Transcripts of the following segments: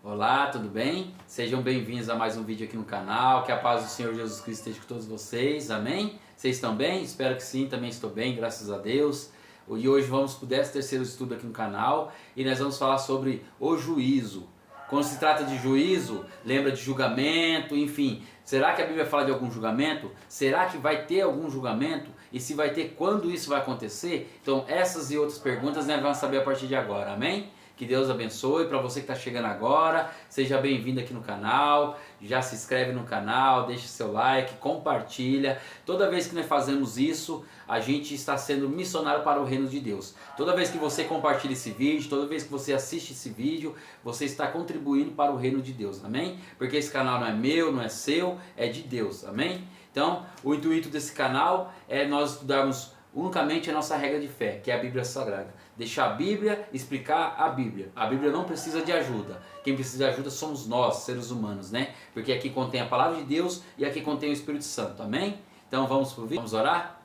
Olá, tudo bem? Sejam bem-vindos a mais um vídeo aqui no canal. Que a paz do Senhor Jesus Cristo esteja com todos vocês, amém? Vocês estão bem? Espero que sim, também estou bem, graças a Deus. E hoje vamos para o 13º estudo aqui no canal e nós vamos falar sobre o juízo. Quando se trata de juízo, lembra de julgamento, enfim. Será que a Bíblia fala de algum julgamento? Será que vai ter algum julgamento? E se vai ter, quando isso vai acontecer? Então essas e outras perguntas nós vamos saber a partir de agora, amém? Que Deus abençoe. Para você que está chegando agora, seja bem-vindo aqui no canal. Já se inscreve no canal, deixa seu like, compartilha. Toda vez que nós fazemos isso, a gente está sendo missionário para o reino de Deus. Toda vez que você compartilha esse vídeo, toda vez que você assiste esse vídeo, você está contribuindo para o reino de Deus, amém? Porque esse canal não é meu, não é seu, é de Deus, amém? Então, o intuito desse canal é nós estudarmos unicamente a nossa regra de fé, que é a Bíblia Sagrada. Deixar a Bíblia explicar a Bíblia. A Bíblia não precisa de ajuda. Quem precisa de ajuda somos nós, seres humanos, né? Porque aqui contém a palavra de Deus e aqui contém o Espírito Santo, amém? Então vamos pro vídeo, vamos orar?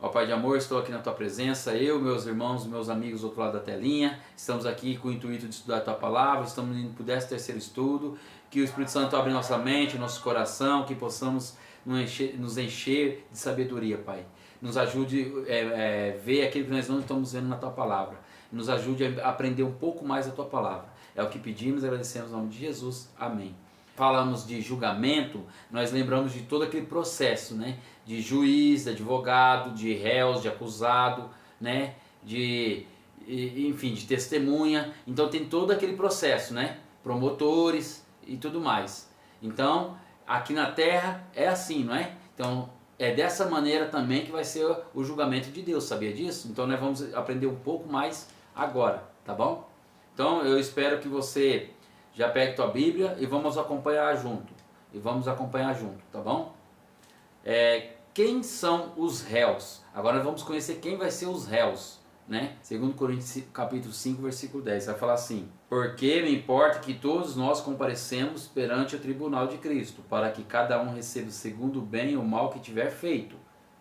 Ó Pai de amor, estou aqui na Tua presença, eu, meus irmãos, meus amigos do outro lado da telinha, estamos aqui com o intuito de estudar a Tua palavra, estamos indo para o 13º estudo, que o Espírito Santo abra nossa mente, nosso coração, que possamos nos encher de sabedoria, Pai. Nos ajude a ver aquilo que nós não estamos vendo na Tua palavra, nos ajude a aprender um pouco mais a Tua palavra. É o que pedimos e agradecemos no nome de Jesus, amém. Falamos de julgamento, nós lembramos de todo aquele processo, né? De juiz, de advogado, de réus, de acusado, né? Enfim, de testemunha. Então tem todo aquele processo, né? Promotores e tudo mais. Então, aqui na terra é assim, não é? Então, é dessa maneira também que vai ser o julgamento de Deus, sabia disso? Então nós vamos aprender um pouco mais agora, tá bom? Então eu espero que você já pegue tua Bíblia e vamos acompanhar junto. Tá bom? Quem são os réus? Agora vamos conhecer quem vai ser os réus, né? Segundo Coríntios capítulo 5, versículo 10, vai falar assim: porque me importa que todos nós comparecemos perante o tribunal de Cristo, para que cada um receba segundo o bem ou mal que tiver feito,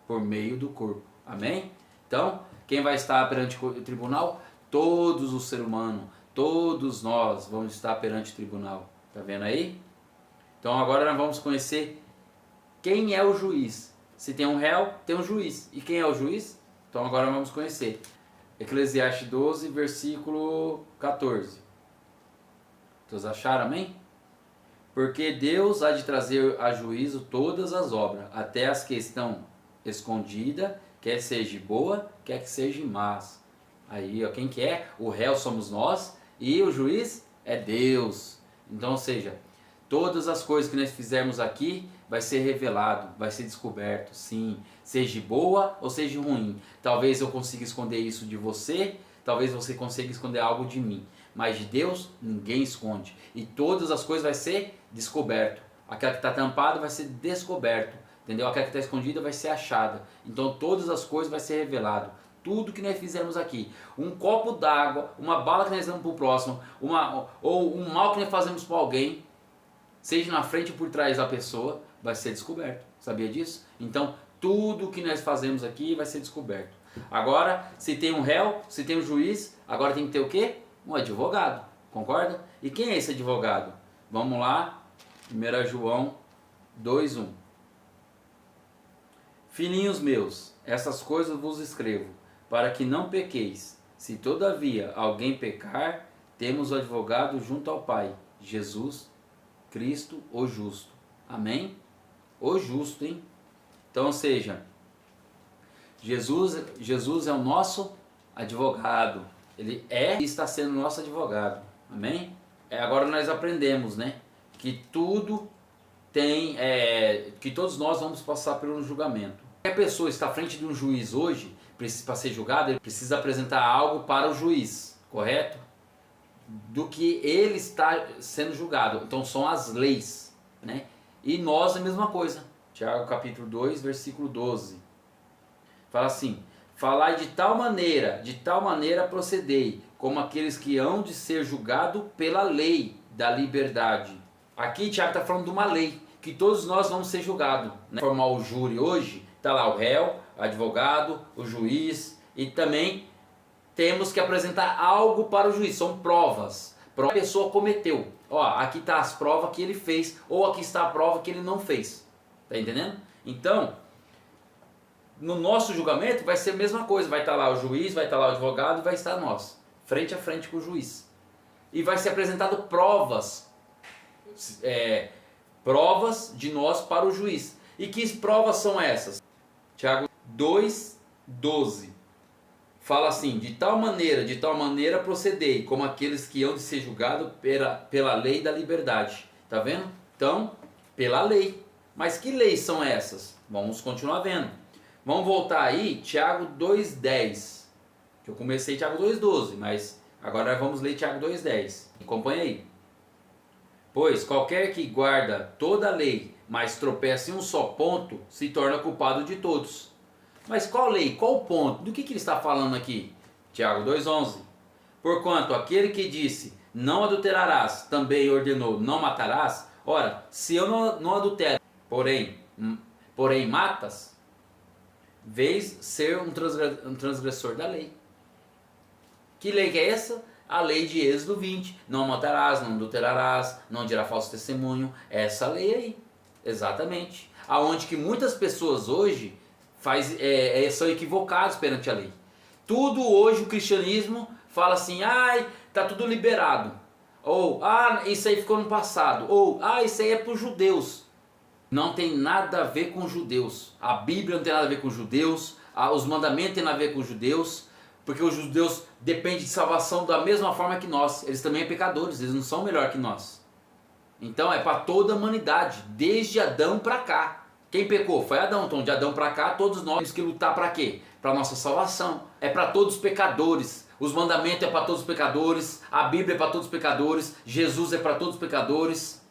por meio do corpo. Amém? Então, quem vai estar perante o tribunal? Todos os seres humanos, todos nós vamos estar perante o tribunal. Tá vendo aí? Então agora nós vamos conhecer quem é o juiz. Se tem um réu, tem um juiz. E quem é o juiz? Então agora vamos conhecer. Eclesiastes 12, versículo 14. Todos acharam, amém? Porque Deus há de trazer a juízo todas as obras, até as que estão escondidas, quer seja boa, quer que seja más. Aí, ó, quem que é? O réu somos nós e o juiz é Deus. Então, ou seja, todas as coisas que nós fizermos aqui vai ser revelado, vai ser descoberto, sim. Seja boa ou seja ruim. Talvez eu consiga esconder isso de você, talvez você consiga esconder algo de mim. Mas de Deus, ninguém esconde. E todas as coisas vai ser descoberto. Aquela que está tampada vai ser descoberto. Entendeu? Aquela que está escondida vai ser achada. Então todas as coisas vai ser revelado. Tudo que nós fizermos aqui, um copo d'água, uma bala que nós damos para o próximo, ou um mal que nós fazemos para alguém, seja na frente ou por trás da pessoa, vai ser descoberto. Sabia disso? Então, tudo que nós fazemos aqui vai ser descoberto. Agora, se tem um réu, se tem um juiz, agora tem que ter o quê? Um advogado. Concorda? E quem é esse advogado? Vamos lá, 1 João 2:1. Filhinhos meus, essas coisas vos escrevo, para que não pequeis. Se todavia alguém pecar, temos o advogado junto ao Pai, Jesus Cristo, o justo. Amém? O justo, hein? Então, ou seja, Jesus é o nosso advogado. Ele é e está sendo nosso advogado. Amém? Agora nós aprendemos, né? Que tudo tem, que todos nós vamos passar por um julgamento. Qualquer pessoa está à frente de um juiz hoje, para ser julgado, ele precisa apresentar algo para o juiz, correto? Do que ele está sendo julgado. Então são as leis, né? E nós a mesma coisa. Tiago capítulo 2, versículo 12. Fala assim: falai de tal maneira procedei, como aqueles que hão de ser julgados pela lei da liberdade. Aqui Tiago está falando de uma lei, que todos nós vamos ser julgados, né? Formar o júri hoje, está lá o réu, o advogado, o juiz, e também temos que apresentar algo para o juiz, são provas. A pessoa cometeu. Ó, aqui está as provas que ele fez, ou aqui está a prova que ele não fez. Tá entendendo? Então, no nosso julgamento vai ser a mesma coisa. Vai estar lá o juiz, vai estar lá o advogado, vai estar nós, frente a frente com o juiz. E vai ser apresentado provas, provas de nós para o juiz. E que provas são essas? Tiago 2,12 fala assim: de tal maneira procedei, como aqueles que hão de ser julgados pela lei da liberdade. Tá vendo? Então, pela lei. Mas que leis são essas? Vamos continuar vendo. Vamos voltar aí, Tiago 2,10. Que eu comecei Tiago 2,12, mas agora vamos ler Tiago 2,10. Acompanha aí. Pois qualquer que guarda toda a lei, mas tropeça em um só ponto, se torna culpado de todos. Mas qual lei? Qual ponto? Do que ele está falando aqui? Tiago 2,11. Porquanto aquele que disse, não adulterarás, também ordenou, não matarás. Ora, se eu não adultero, porém matas, vês ser um transgressor da lei. Que lei que é essa? A lei de Êxodo 20. Não matarás, não adulterarás, não dirá falso testemunho. Essa lei aí. Exatamente. Aonde que muitas pessoas hoje são equivocados perante a lei. Tudo hoje o cristianismo fala assim, ai, tá tudo liberado. Ou, isso aí ficou no passado. Ou, isso aí é para os judeus. Não tem nada a ver com os judeus. A Bíblia não tem nada a ver com os judeus. Os mandamentos têm nada a ver com os judeus. Porque os judeus dependem de salvação da mesma forma que nós. Eles também são pecadores, eles não são melhor que nós. Então é para toda a humanidade, desde Adão para cá. Quem pecou? Foi Adão. Então de Adão para cá, todos nós temos que lutar para quê? Para nossa salvação. É para todos os pecadores. Os mandamentos é para todos os pecadores. A Bíblia é para todos os pecadores. Jesus é para todos os pecadores.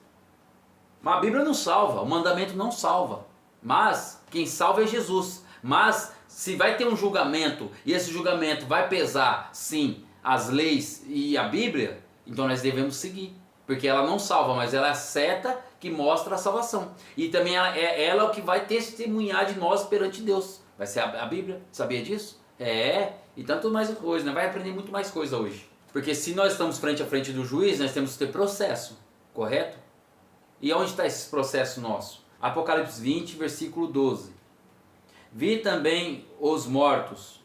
Mas a Bíblia não salva, o mandamento não salva. Mas quem salva é Jesus. Mas se vai ter um julgamento e esse julgamento vai pesar, sim, as leis e a Bíblia, então nós devemos seguir. Porque ela não salva, mas ela é a seta que mostra a salvação. E também ela é o que vai testemunhar de nós perante Deus. Vai ser a Bíblia, sabia disso? E tanto mais coisa, né? Vai aprender muito mais coisa hoje. Porque se nós estamos frente a frente do juiz, nós temos que ter processo, correto? E onde está esse processo nosso? Apocalipse 20, versículo 12. Vi também os mortos,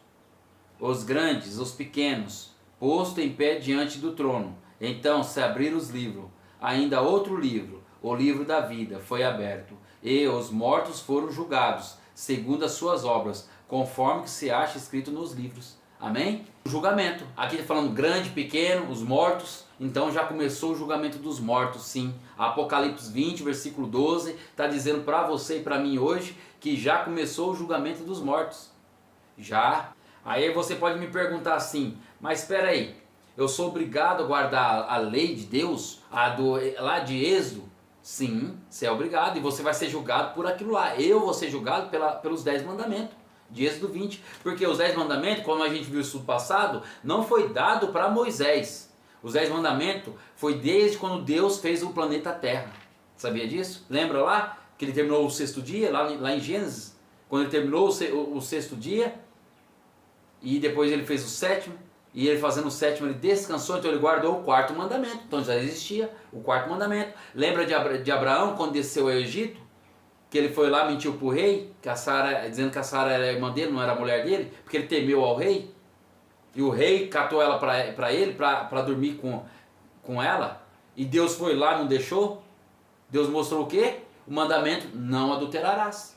os grandes, os pequenos, posto em pé diante do trono. Então se abriram os livros. Ainda outro livro, o livro da vida, foi aberto. E os mortos foram julgados, segundo as suas obras, conforme que se acha escrito nos livros. Amém? O julgamento. Aqui está falando grande, pequeno, os mortos. Então já começou o julgamento dos mortos, sim. Apocalipse 20, versículo 12, está dizendo para você e para mim hoje que já começou o julgamento dos mortos. Já. Aí você pode me perguntar assim, mas espera aí, eu sou obrigado a guardar a lei de Deus, lá de Êxodo? Sim, você é obrigado e você vai ser julgado por aquilo lá. Eu vou ser julgado pelos 10 mandamentos de Êxodo 20. Porque os 10 mandamentos, como a gente viu isso no passado, não foi dado para Moisés. Os 10 mandamentos foi desde quando Deus fez o planeta Terra. Sabia disso? Lembra lá que ele terminou o sexto dia, lá em Gênesis? Quando ele terminou o sexto dia, e depois ele fez o sétimo, e ele fazendo o sétimo ele descansou, então ele guardou o quarto mandamento. Então já existia o quarto mandamento. Lembra de Abraão quando desceu ao Egito? Que ele foi lá, mentiu para o rei, dizendo que a Sara era irmã dele, não era a mulher dele, porque ele temeu ao rei. E o rei catou ela para ele, para dormir com ela. E Deus foi lá, não deixou. Deus mostrou o quê? O mandamento, não adulterarás.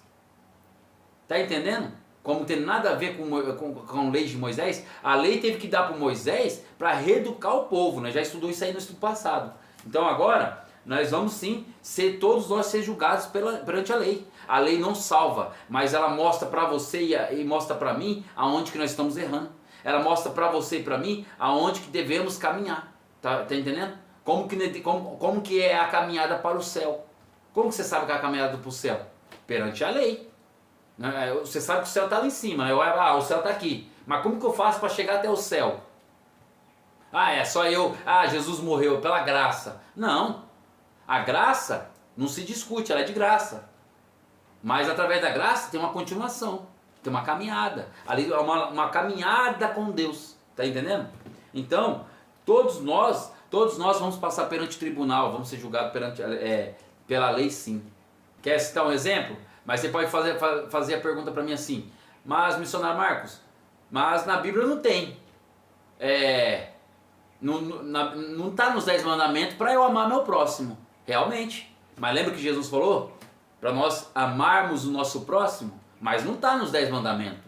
Está entendendo? Como tem nada a ver com a lei de Moisés, a lei teve que dar para Moisés para reeducar o povo. Nós já estudamos isso aí no estudo passado. Então agora, nós vamos sim todos nós ser julgados perante a lei. A lei não salva, mas ela mostra para você e mostra para mim aonde que nós estamos errando. Ela mostra para você e para mim aonde que devemos caminhar. Tá entendendo? Como que é a caminhada para o céu? Como que você sabe que é a caminhada para o céu? Perante a lei. Você sabe que o céu está lá em cima, o céu está aqui. Mas como que eu faço para chegar até o céu? É só eu, Jesus morreu pela graça. Não, a graça não se discute, ela é de graça. Mas através da graça tem uma continuação, tem uma caminhada. Ali é uma caminhada com Deus, tá entendendo? Então, todos nós Todos nós vamos passar perante o tribunal, vamos ser julgados pela lei, sim. Quer citar um exemplo? Mas você pode fazer a pergunta para mim assim: mas, missionário Marcos, mas na Bíblia não tem. Não está nos 10 mandamentos para eu amar meu próximo. Realmente. Mas lembra que Jesus falou? Para nós amarmos o nosso próximo? Mas não está nos 10 mandamentos.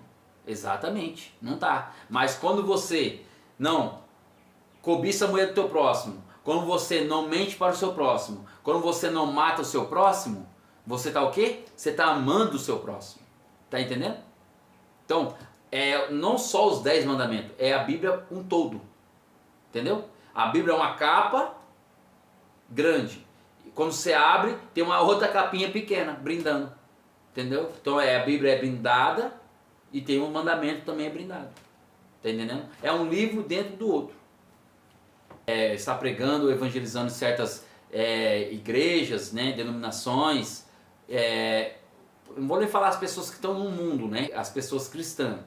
Exatamente, não está. Mas quando você não cobiça a mulher do teu próximo, quando você não mente para o seu próximo, quando você não mata o seu próximo, você está o quê? Você está amando o seu próximo. Está entendendo? Então, não só os 10 mandamentos, é a Bíblia um todo. Entendeu? A Bíblia é uma capa grande. Quando você abre, tem uma outra capinha pequena, brindando. Entendeu? Então a Bíblia é brindada e tem um mandamento também brindado. Tá entendendo? É um livro dentro do outro. Está pregando, evangelizando certas igrejas, né, denominações. Não vou nem falar as pessoas que estão no mundo, né? As pessoas cristãs,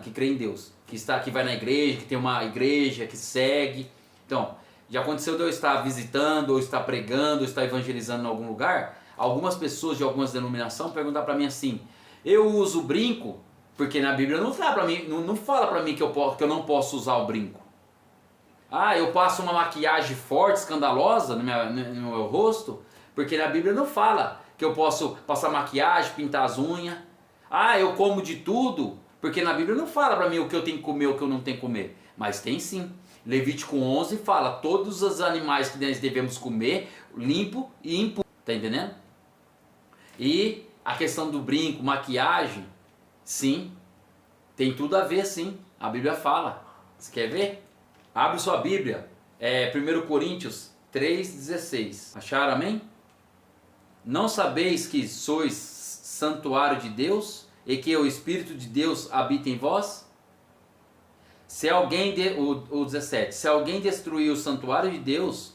que creem em Deus, que vai na igreja, que tem uma igreja, que segue. Então, já aconteceu de eu estar visitando, ou estar pregando, ou estar evangelizando em algum lugar. Algumas pessoas de algumas denominações perguntam para mim assim: eu uso brinco? Porque na Bíblia não fala para mim, não fala para mim que eu não posso usar o brinco. Ah, eu passo uma maquiagem forte, escandalosa no meu rosto? Porque na Bíblia não fala que eu posso passar maquiagem, pintar as unhas. Ah, eu como de tudo? Porque na Bíblia não fala para mim o que eu tenho que comer, o que eu não tenho que comer. Mas tem sim. Levítico 11 fala: todos os animais que nós devemos comer, limpo e impuro. Tá entendendo? E a questão do brinco, maquiagem, sim, tem tudo a ver, sim. A Bíblia fala. Você quer ver? Abre sua Bíblia. 1 Coríntios 3,16. Acharam, amém? Não sabeis que sois santuário de Deus e que o Espírito de Deus habita em vós? Se alguém, o 17, se alguém destruir o santuário de Deus,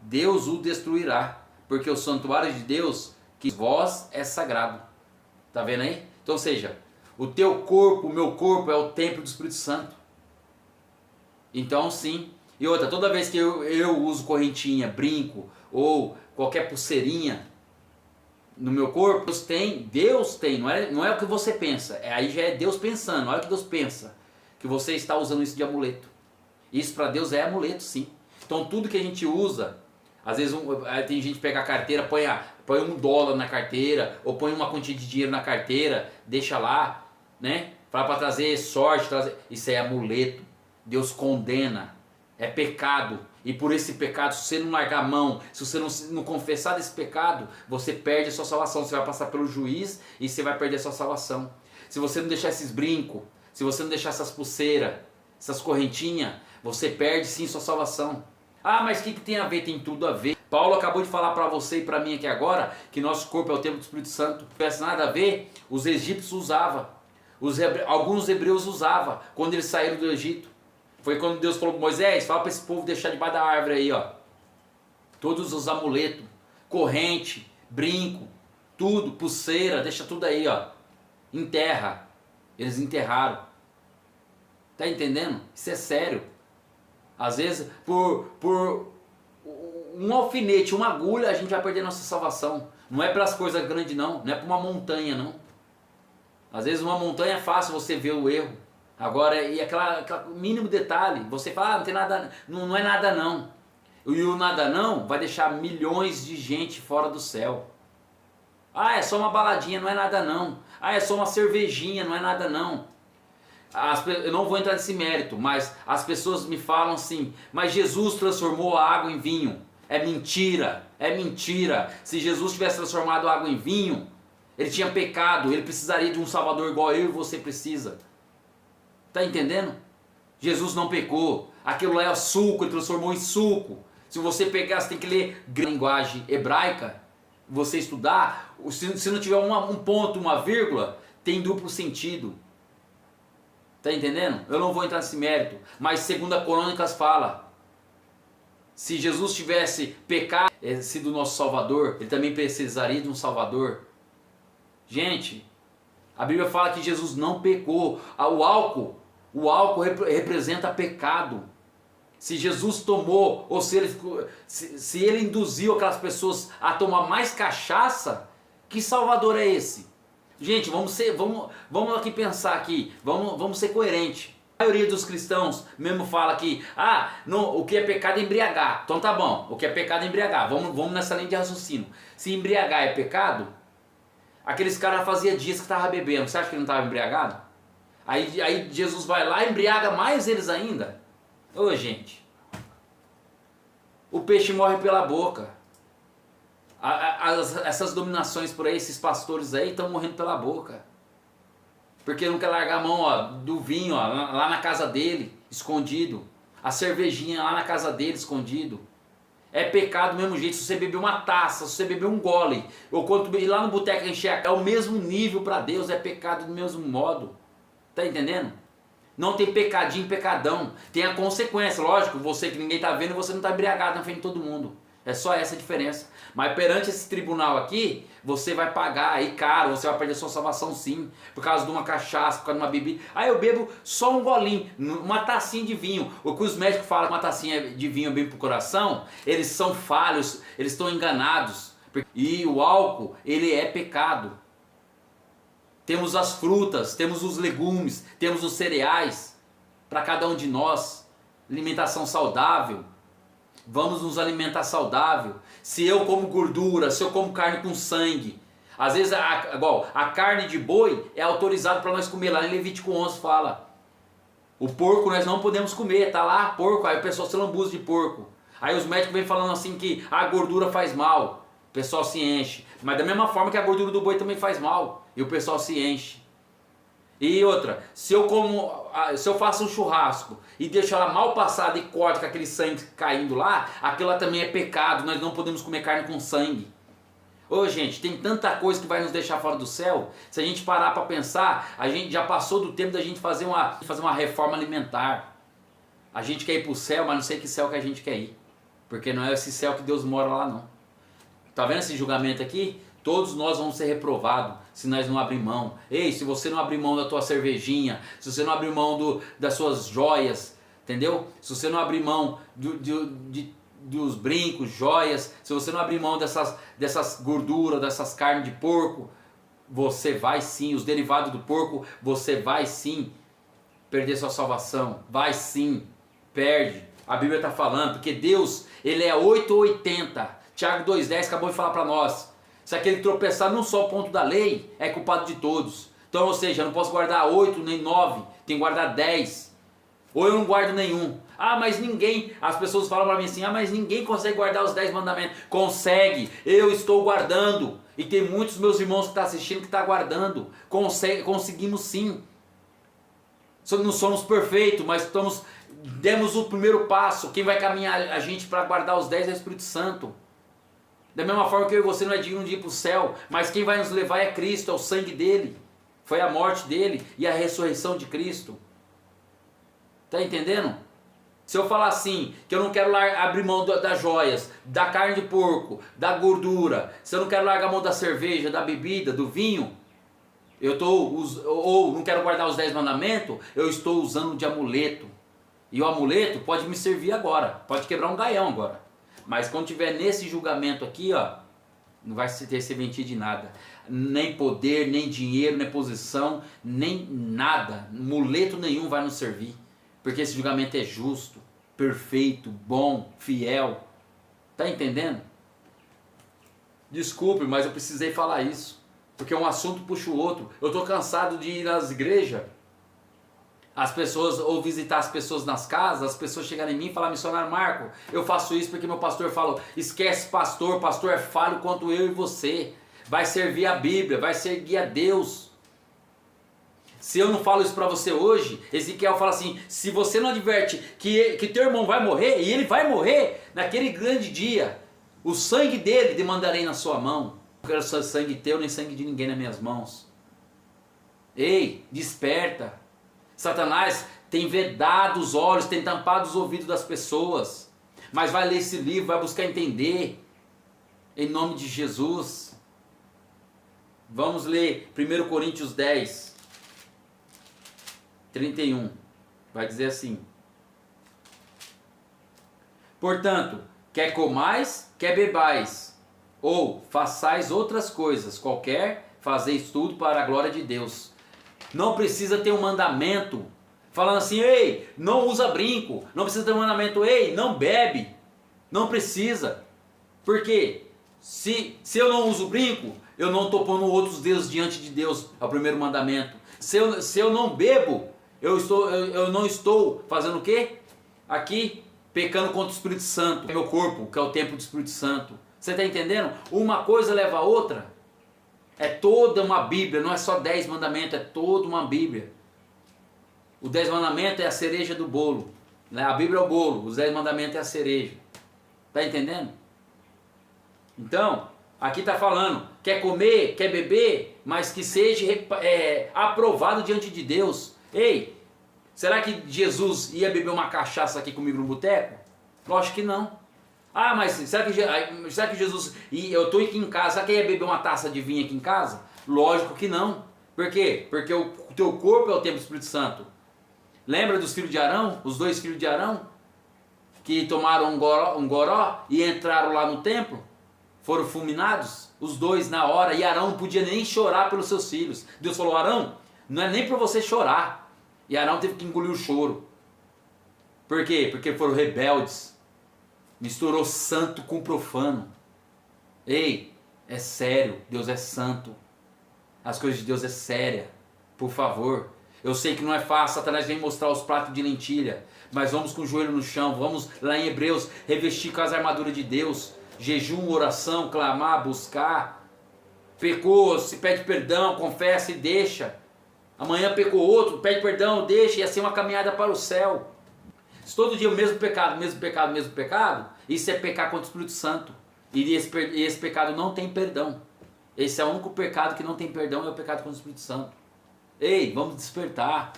Deus o destruirá, porque o santuário de Deus, que vós, é sagrado. Tá vendo aí? Então, ou seja, o teu corpo, o meu corpo é o templo do Espírito Santo. Então, sim. E outra, toda vez que eu uso correntinha, brinco ou qualquer pulseirinha no meu corpo, Deus tem, não é o que você pensa. Aí já é Deus pensando. Olha o que Deus pensa, que você está usando isso de amuleto. Isso para Deus é amuleto, sim. Então tudo que a gente usa, às vezes tem gente que pega a carteira, põe $1 na carteira, ou põe uma quantia de dinheiro na carteira, deixa lá, né? Para trazer sorte, isso é amuleto. Deus condena, é pecado. E por esse pecado, se você não largar a mão, se você não confessar desse pecado, você perde a sua salvação. Você vai passar pelo juiz e você vai perder a sua salvação. Se você não deixar esses brincos, se você não deixar essas pulseiras, essas correntinhas, você perde sim sua salvação. Ah, mas o que tem a ver? Tem tudo a ver. Paulo acabou de falar para você e para mim aqui agora que nosso corpo é o templo do Espírito Santo. Não tivesse nada a ver, os egípcios usavam. Alguns hebreus usavam quando eles saíram do Egito. Foi quando Deus falou para Moisés: fala para esse povo deixar debaixo da árvore aí, ó. Todos os amuletos, corrente, brinco, tudo, pulseira, deixa tudo aí, ó. Enterra. Eles enterraram. Tá entendendo? Isso é sério. Às vezes, por um alfinete, uma agulha, a gente vai perder nossa salvação. Não é pelas coisas grandes, não. Não é por uma montanha, não. Às vezes uma montanha é fácil você ver o erro. Agora, e aquele mínimo detalhe, você fala: não tem nada, não é nada não. E o nada não vai deixar milhões de gente fora do céu. Ah, é só uma baladinha, não é nada não. Ah, é só uma cervejinha, não é nada não. Eu não vou entrar nesse mérito, mas as pessoas me falam assim: mas Jesus transformou a água em vinho. É mentira, é mentira. Se Jesus tivesse transformado a água em vinho, ele tinha pecado, ele precisaria de um salvador igual eu e você precisa. Tá entendendo? Jesus não pecou. Aquilo lá é suco, ele transformou em suco. Se você pegar, você tem que ler linguagem hebraica, você estudar, se não tiver um ponto, uma vírgula, tem duplo sentido. Tá entendendo? Eu não vou entrar nesse mérito, mas 2 Crônicas fala: se Jesus tivesse pecado, sido nosso Salvador, ele também precisaria de um Salvador. Gente, a Bíblia fala que Jesus não pecou. O álcool representa pecado. Se Jesus tomou, ou se ele induziu aquelas pessoas a tomar mais cachaça, que Salvador é esse? Gente, vamos aqui pensar aqui, vamos ser coerentes. A maioria dos cristãos mesmo fala que o que é pecado é embriagar. Então tá bom, o que é pecado é embriagar. Vamos nessa linha de raciocínio. Se embriagar é pecado, aqueles caras faziam dias que estavam bebendo. Você acha que ele não estava embriagado? Aí Jesus vai lá e embriaga mais eles ainda. Ô gente, o peixe morre pela boca. Essas dominações por aí, esses pastores aí estão morrendo pela boca. Porque não quer largar a mão do vinho lá na casa dele, escondido. A cervejinha lá na casa dele, escondido. É pecado do mesmo jeito. Se você beber uma taça, se você beber um gole, ou quando ir lá no boteco encher, é o mesmo nível para Deus, é pecado do mesmo modo. Tá entendendo? Não tem pecadinho, pecadão. Tem a consequência, lógico, você que ninguém está vendo, você não está embriagado na frente de todo mundo. É só essa a diferença. Mas perante esse tribunal aqui, você vai pagar aí caro, você vai perder sua salvação sim, por causa de uma cachaça, por causa de uma bebida. Eu bebo só um golinho, uma tacinha de vinho. O que os médicos falam que uma tacinha de vinho é bem pro coração, eles são falhos, eles estão enganados. E o álcool, ele é pecado. Temos as frutas, temos os legumes, temos os cereais para cada um de nós. Alimentação saudável. Vamos nos alimentar saudável. Se eu como gordura, se eu como carne com sangue. Às vezes, a carne de boi é autorizada para nós comer. Lá em Levítico 11 fala. O porco nós não podemos comer, tá lá, porco. Aí o pessoal se lambuza de porco. Aí os médicos vêm falando assim que a gordura faz mal. O pessoal se enche. Mas da mesma forma que a gordura do boi também faz mal. E o pessoal se enche. E outra, se eu faço um churrasco e deixo ela mal passada e corto com aquele sangue caindo lá, aquilo lá também é pecado, nós não podemos comer carne com sangue. Ô gente, tem tanta coisa que vai nos deixar fora do céu. Se a gente parar para pensar, a gente já passou do tempo da gente fazer uma reforma alimentar. A gente quer ir para o céu, mas não sei que céu que a gente quer ir. Porque não é esse céu que Deus mora lá não. Tá vendo esse julgamento aqui? Todos nós vamos ser reprovados se nós não abrir mão. Ei, se você não abrir mão da tua cervejinha, se você não abrir mão das suas joias, entendeu? Se você não abrir mão dos brincos, joias, se você não abrir mão dessas gorduras, dessas carnes de porco, você vai sim, os derivados do porco, você vai sim perder sua salvação. Vai sim, perde. A Bíblia está falando, porque Deus, ele é 8 ou 80. Tiago 2,10 acabou de falar para nós. Se aquele tropeçar num só ponto da lei, é culpado de todos. Então, ou seja, eu não posso guardar 8 nem 9, tem que guardar 10. Ou eu não guardo nenhum. Mas ninguém, as pessoas falam para mim assim, mas ninguém consegue guardar os 10 mandamentos. Consegue, eu estou guardando. E tem muitos meus irmãos que estão assistindo que estão guardando. Conseguimos sim. Não somos perfeitos, mas demos o primeiro passo. Quem vai caminhar a gente para guardar os 10 é o Espírito Santo. Da mesma forma que eu e você não é digno de ir para o céu, mas quem vai nos levar é Cristo, é o sangue dele. Foi a morte dele e a ressurreição de Cristo. Tá entendendo? Se eu falar assim, que eu não quero abrir mão das joias, da carne de porco, da gordura, se eu não quero largar a mão da cerveja, da bebida, do vinho, ou não quero guardar os 10 mandamentos, eu estou usando de amuleto. E o amuleto pode me servir agora, pode quebrar um gaião agora. Mas quando tiver nesse julgamento aqui, não vai ter serventia de nada. Nem poder, nem dinheiro, nem posição, nem nada. Muleto nenhum vai nos servir. Porque esse julgamento é justo, perfeito, bom, fiel. Tá entendendo? Desculpe, mas eu precisei falar isso. Porque um assunto puxa o outro. Eu estou cansado de ir nas igrejas. As pessoas, ou visitar as pessoas nas casas, as pessoas chegarem em mim e falar, missionário Marco, eu faço isso porque meu pastor falou, esquece pastor é falho quanto eu e você, vai servir a Bíblia, vai seguir a Deus. Se eu não falo isso para você hoje, Ezequiel fala assim, se você não adverte que teu irmão vai morrer, e ele vai morrer naquele grande dia, o sangue dele demandarei na sua mão. Não quero sangue teu nem sangue de ninguém nas minhas mãos. Ei, desperta. Satanás tem vedado os olhos, tem tampado os ouvidos das pessoas. Mas vai ler esse livro, vai buscar entender. Em nome de Jesus. Vamos ler 1 Coríntios 10, 31. Vai dizer assim. Portanto, quer comais, quer bebais, ou façais outras coisas, qualquer, fazeis tudo para a glória de Deus. Não precisa ter um mandamento falando assim, ei, não usa brinco. Não precisa ter um mandamento, ei, não bebe. Não precisa. Por quê? Se eu não uso brinco, eu não estou pondo outros deuses diante de Deus, é o primeiro mandamento. Se eu não bebo, eu não estou fazendo o quê? Aqui, pecando contra o Espírito Santo, meu corpo, que é o templo do Espírito Santo. Você está entendendo? Uma coisa leva a outra. É toda uma Bíblia, não é só 10 mandamentos, é toda uma Bíblia. Os 10 mandamentos é a cereja do bolo. A Bíblia é o bolo, os 10 mandamentos é a cereja. Está entendendo? Então, aqui está falando, quer comer, quer beber, mas que seja aprovado diante de Deus. Ei, será que Jesus ia beber uma cachaça aqui comigo no boteco? Lógico que não. Ah, mas será que Jesus, e eu estou aqui em casa, será que ia beber uma taça de vinho aqui em casa? Lógico que não. Por quê? Porque o teu corpo é o templo do Espírito Santo. Lembra dos filhos de Arão? Os 2 filhos de Arão? Que tomaram um goró e entraram lá no templo? Foram fulminados? Os 2 na hora. E Arão não podia nem chorar pelos seus filhos. Deus falou, Arão, não é nem para você chorar. E Arão teve que engolir o choro. Por quê? Porque foram rebeldes. Misturou santo com profano. Ei, é sério, Deus é santo. As coisas de Deus é séria. Por favor. Eu sei que não é fácil, Satanás vem mostrar os pratos de lentilha. Mas vamos com o joelho no chão, vamos lá em Hebreus revestir com as armaduras de Deus. Jejum, oração, clamar, buscar. Pecou, se pede perdão, confessa e deixa. Amanhã pecou outro, pede perdão, deixa. E assim uma caminhada para o céu. Se todo dia o mesmo pecado, isso é pecar contra o Espírito Santo. E esse pecado não tem perdão. Esse é o único pecado que não tem perdão, é o pecado contra o Espírito Santo. Ei, vamos despertar.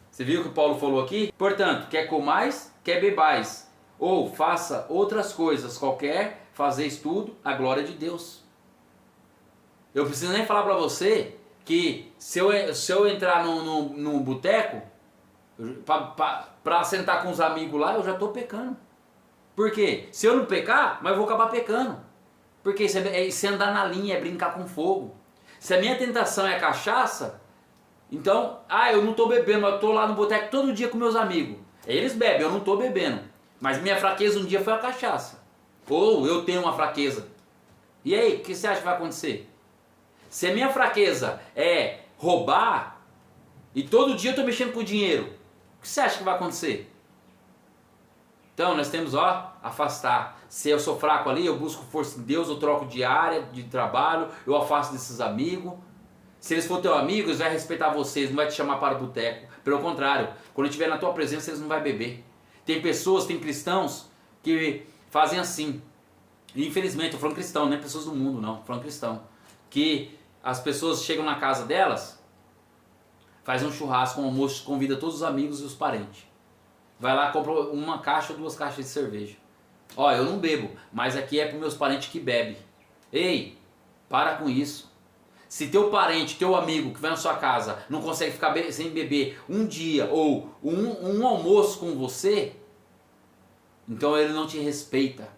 Você viu o que Paulo falou aqui? Portanto, quer comais, quer bebais, ou faça outras coisas, qualquer, fazeis tudo a glória de Deus. Eu preciso nem falar para você que se eu entrar num boteco, para sentar com os amigos lá, eu já estou pecando. Por quê? Se eu não pecar, mas eu vou acabar pecando. Porque isso é andar na linha, é brincar com fogo. Se a minha tentação é a cachaça, então, eu não estou bebendo, eu estou lá no boteco todo dia com meus amigos. Eles bebem, eu não estou bebendo. Mas minha fraqueza um dia foi a cachaça. Ou eu tenho uma fraqueza. E aí, o que você acha que vai acontecer? Se a minha fraqueza é roubar, e todo dia eu estou mexendo com dinheiro, o que você acha que vai acontecer? Então nós temos, afastar. Se eu sou fraco ali, eu busco força em Deus, eu troco de área, de trabalho, eu afasto desses amigos. Se eles forem teu amigo, eles vão respeitar vocês, não vai te chamar para o boteco. Pelo contrário, quando estiver na tua presença, eles não vão beber. Tem pessoas, tem cristãos que fazem assim. E, infelizmente, eu falando cristão, não é pessoas do mundo não, falando cristão. Que as pessoas chegam na casa delas, faz um churrasco, um almoço, convida todos os amigos e os parentes. Vai lá, compra uma caixa ou 2 caixas de cerveja. Eu não bebo, mas aqui é para meus parentes que bebem. Ei, para com isso. Se teu parente, teu amigo que vai na sua casa não consegue ficar sem beber um dia ou um almoço com você, então ele não te respeita.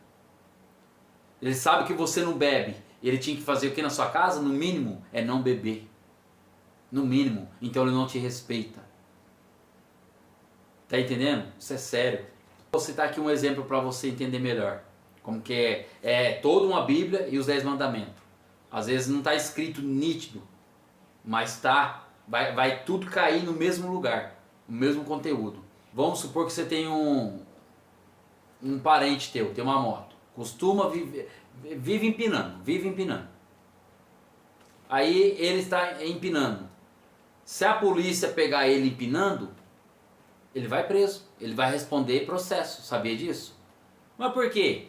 Ele sabe que você não bebe. Ele tinha que fazer o que na sua casa? No mínimo, é não beber. No mínimo. Então ele não te respeita. Tá entendendo? Isso é sério. Vou citar aqui um exemplo para você entender melhor. Como que é toda uma Bíblia e os 10 mandamentos. Às vezes não está escrito nítido, mas vai tudo cair no mesmo lugar, no mesmo conteúdo. Vamos supor que você tem um parente teu, tem uma moto, vive empinando. Aí ele está empinando. Se a polícia pegar ele empinando, ele vai preso, ele vai responder processo, sabia disso? Mas por quê?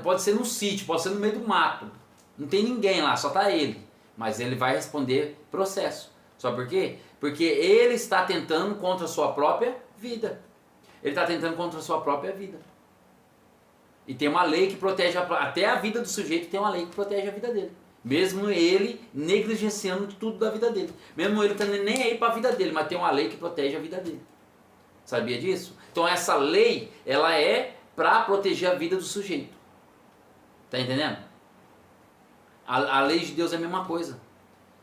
Pode ser no sítio, pode ser no meio do mato. Não tem ninguém lá, só tá ele. Mas ele vai responder processo. Sabe por quê? Porque ele está tentando contra a sua própria vida. Ele está tentando contra a sua própria vida. E tem uma lei que protege, até a vida do sujeito tem uma lei que protege a vida dele. Mesmo ele negligenciando tudo da vida dele. Mesmo ele estando nem aí para a vida dele, mas tem uma lei que protege a vida dele. Sabia disso? Então essa lei, ela é para proteger a vida do sujeito. Tá entendendo? A lei de Deus é a mesma coisa.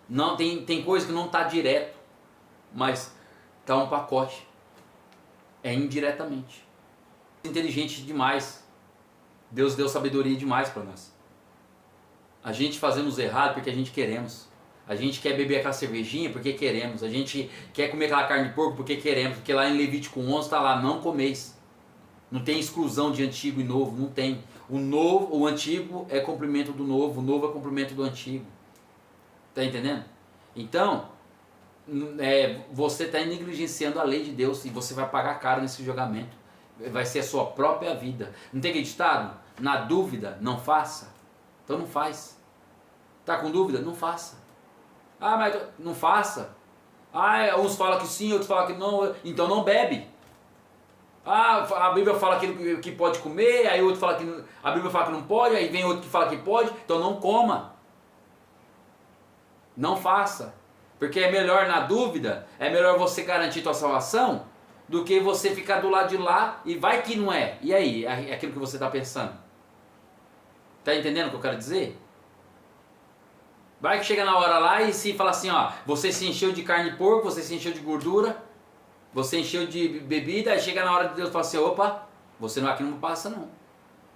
Não, tem coisa que não está direto, mas está um pacote. É indiretamente. Inteligente demais. Deus deu sabedoria demais para nós. A gente fazemos errado porque a gente queremos. A gente quer beber aquela cervejinha porque queremos. A gente quer comer aquela carne de porco porque queremos. Porque lá em Levítico 11 está lá, não comeis. Não tem exclusão de antigo e novo, não tem. O antigo é cumprimento do novo, o novo é cumprimento do antigo. Tá entendendo? Então, você está negligenciando a lei de Deus e você vai pagar caro nesse julgamento. Vai ser a sua própria vida. Não tem aquele ditado? Na dúvida, não faça. Então não faz. Tá com dúvida? Não faça. Ah, mas não faça. Ah, uns falam que sim, outros falam que não. Então não bebe. Ah, a Bíblia fala que pode comer, aí outro fala que a Bíblia fala que não pode, aí vem outro que fala que pode, então não coma. Não faça. Porque é melhor, na dúvida, é melhor você garantir tua salvação do que você ficar do lado de lá e vai que não é. E aí, é aquilo que você está pensando. Tá entendendo o que eu quero dizer? Vai que chega na hora lá e se fala assim, ó, você se encheu de carne de porco, você se encheu de gordura, você encheu de bebida, aí chega na hora de Deus e fala assim, opa, você não, aqui não passa não.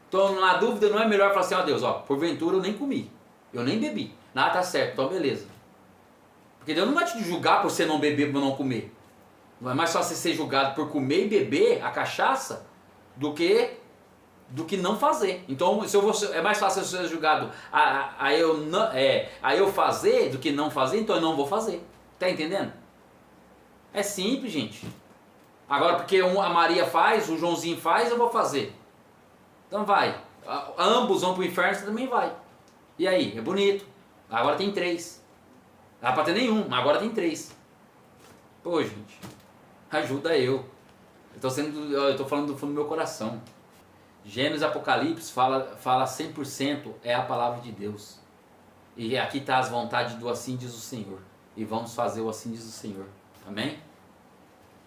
Então na dúvida não é melhor falar assim, ó Deus, ó, porventura eu nem comi, eu nem bebi, nada tá certo, então beleza. Porque Deus não vai te julgar por você não beber, por não comer. Não é mais fácil você ser julgado por comer e beber a cachaça do que não fazer. Então se eu vou, é mais fácil eu ser julgado a eu fazer do que não fazer, então eu não vou fazer. Tá entendendo? É simples, gente. Agora porque a Maria faz, o Joãozinho faz, eu vou fazer. Então vai. Ambos vão pro inferno, você também vai. E aí? É bonito. Agora tem 3. Não dá pra ter nenhum, mas agora tem 3. Pô, gente. Ajuda eu. Eu tô falando do fundo do meu coração. Gênesis e Apocalipse fala 100% é a palavra de Deus. E aqui está as vontades do assim diz o Senhor. E vamos fazer o assim diz o Senhor. Amém?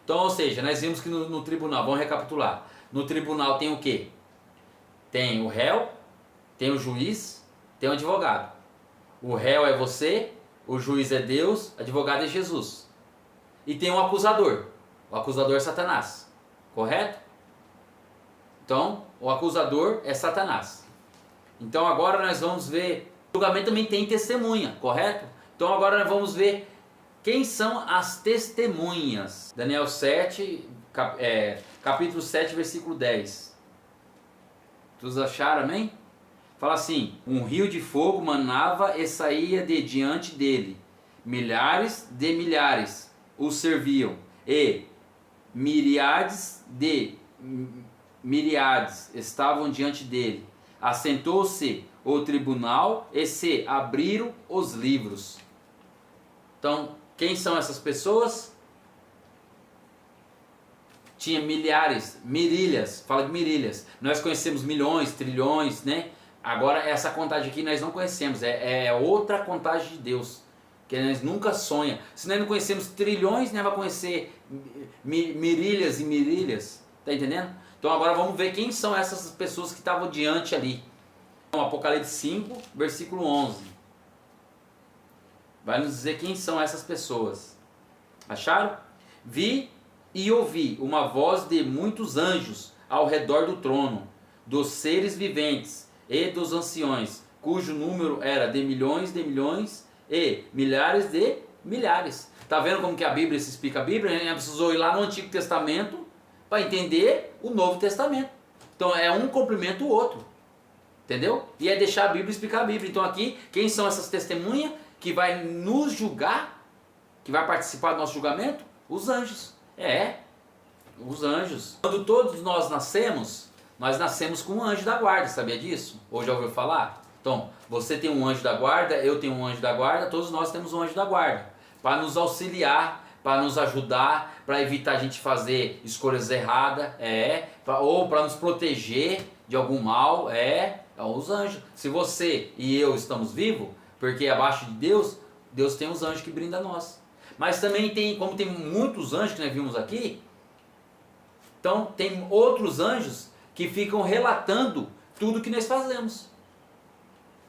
Então, ou seja, nós vimos que no tribunal, vamos recapitular. No tribunal tem o quê? Tem o réu, tem o juiz, tem o advogado. O réu é você, o juiz é Deus, o advogado é Jesus. E tem um acusador. O acusador é Satanás. Correto? Então, o acusador é Satanás. Então agora nós vamos ver, o julgamento também tem testemunha, correto? Então agora nós vamos ver quem são as testemunhas. Daniel 7, capítulo 7, versículo 10. Todos acharam, amém? Fala assim, um rio de fogo manava e saía de diante dele. Milhares de milhares o serviam e miríades de miríades estavam diante dele. Assentou-se o tribunal e se abriram os livros. Então, quem são essas pessoas? Tinha milhares, mirílias, fala de mirílias. Nós conhecemos milhões, trilhões, né? Agora essa contagem aqui nós não conhecemos, é outra contagem de Deus, que nós nunca sonha. Se nós não conhecemos trilhões, nós vamos conhecer mirílias e mirílias, tá entendendo? Então agora vamos ver quem são essas pessoas que estavam diante ali. Então, Apocalipse 5, versículo 11. Vai nos dizer quem são essas pessoas. Acharam? Vi e ouvi uma voz de muitos anjos ao redor do trono, dos seres viventes e dos anciões, cujo número era de milhões e milhares de milhares. Tá vendo como que a Bíblia se explica a Bíblia? A gente precisou ir lá no Antigo Testamento para entender o Novo Testamento. Então é um complementa o outro. Entendeu? E é deixar a Bíblia explicar a Bíblia. Então aqui, quem são essas testemunhas que vai nos julgar, que vai participar do nosso julgamento? Os anjos. Os anjos. Quando todos nós nascemos, nós nascemos com um anjo da guarda, sabia disso? Ou já ouviu falar? Então, você tem um anjo da guarda, eu tenho um anjo da guarda, todos nós temos um anjo da guarda. Para nos auxiliar, para nos ajudar, para evitar a gente fazer escolhas erradas, ou para nos proteger de algum mal, os anjos. Se você e eu estamos vivos, porque abaixo de Deus, Deus tem os anjos que brindam a nós. Mas também tem, como tem muitos anjos que nós vimos aqui, então tem outros anjos que ficam relatando tudo que nós fazemos.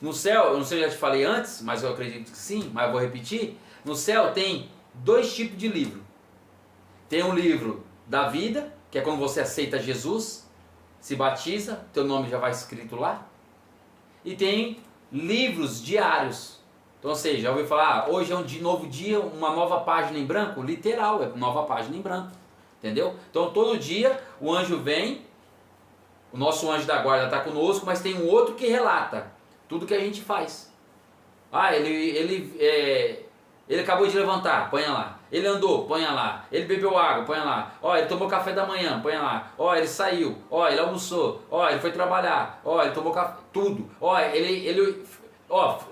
No céu, eu não sei se eu já te falei antes, mas eu acredito que sim, mas eu vou repetir. No céu tem dois tipos de livro. Tem um livro da vida, que é quando você aceita Jesus, se batiza, teu nome já vai escrito lá. E tem livros diários. Então, ou seja, já ouviu falar, hoje é um novo dia, uma nova página em branco? Literal, é nova página em branco. Entendeu? Então, todo dia o anjo vem, o nosso anjo da guarda está conosco, mas tem um outro que relata tudo que a gente faz. Ah, ele acabou de levantar, ponha lá. Ele andou, ponha lá. Ele bebeu água, ponha lá. Ó, ele tomou café da manhã, ponha lá. Ó, ele saiu. Ó, ele almoçou. Ó, ele foi trabalhar. Ó, ele tomou café, tudo. Ó, ele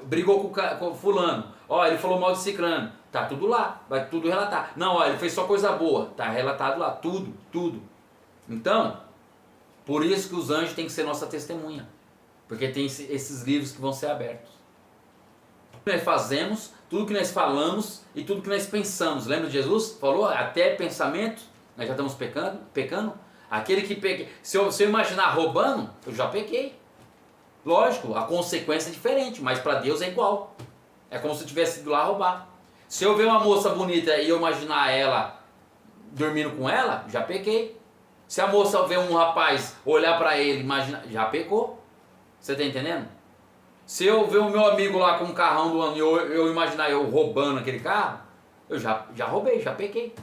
brigou com fulano. Ó, ele falou mal de ciclano. Tá tudo lá, vai tudo relatar. Não, ó, ele fez só coisa boa. Tá relatado lá, tudo, tudo. Então, por isso que os anjos têm que ser nossa testemunha. Porque tem esses livros que vão ser abertos. Tudo que nós fazemos, tudo que nós falamos e tudo que nós pensamos. Lembra de Jesus? Falou, até pensamento, nós já estamos pecando. Aquele que peca, se eu imaginar roubando, eu já pequei. Lógico, a consequência é diferente, mas para Deus é igual. É como se eu tivesse ido lá roubar. Se eu ver uma moça bonita e eu imaginar ela dormindo com ela, já pequei. Se a moça ver um rapaz, olhar para ele, imaginar, já pecou. Você está entendendo? Se eu ver o meu amigo lá com um carrão do ano e eu imaginar eu roubando aquele carro, eu já roubei, já pequei.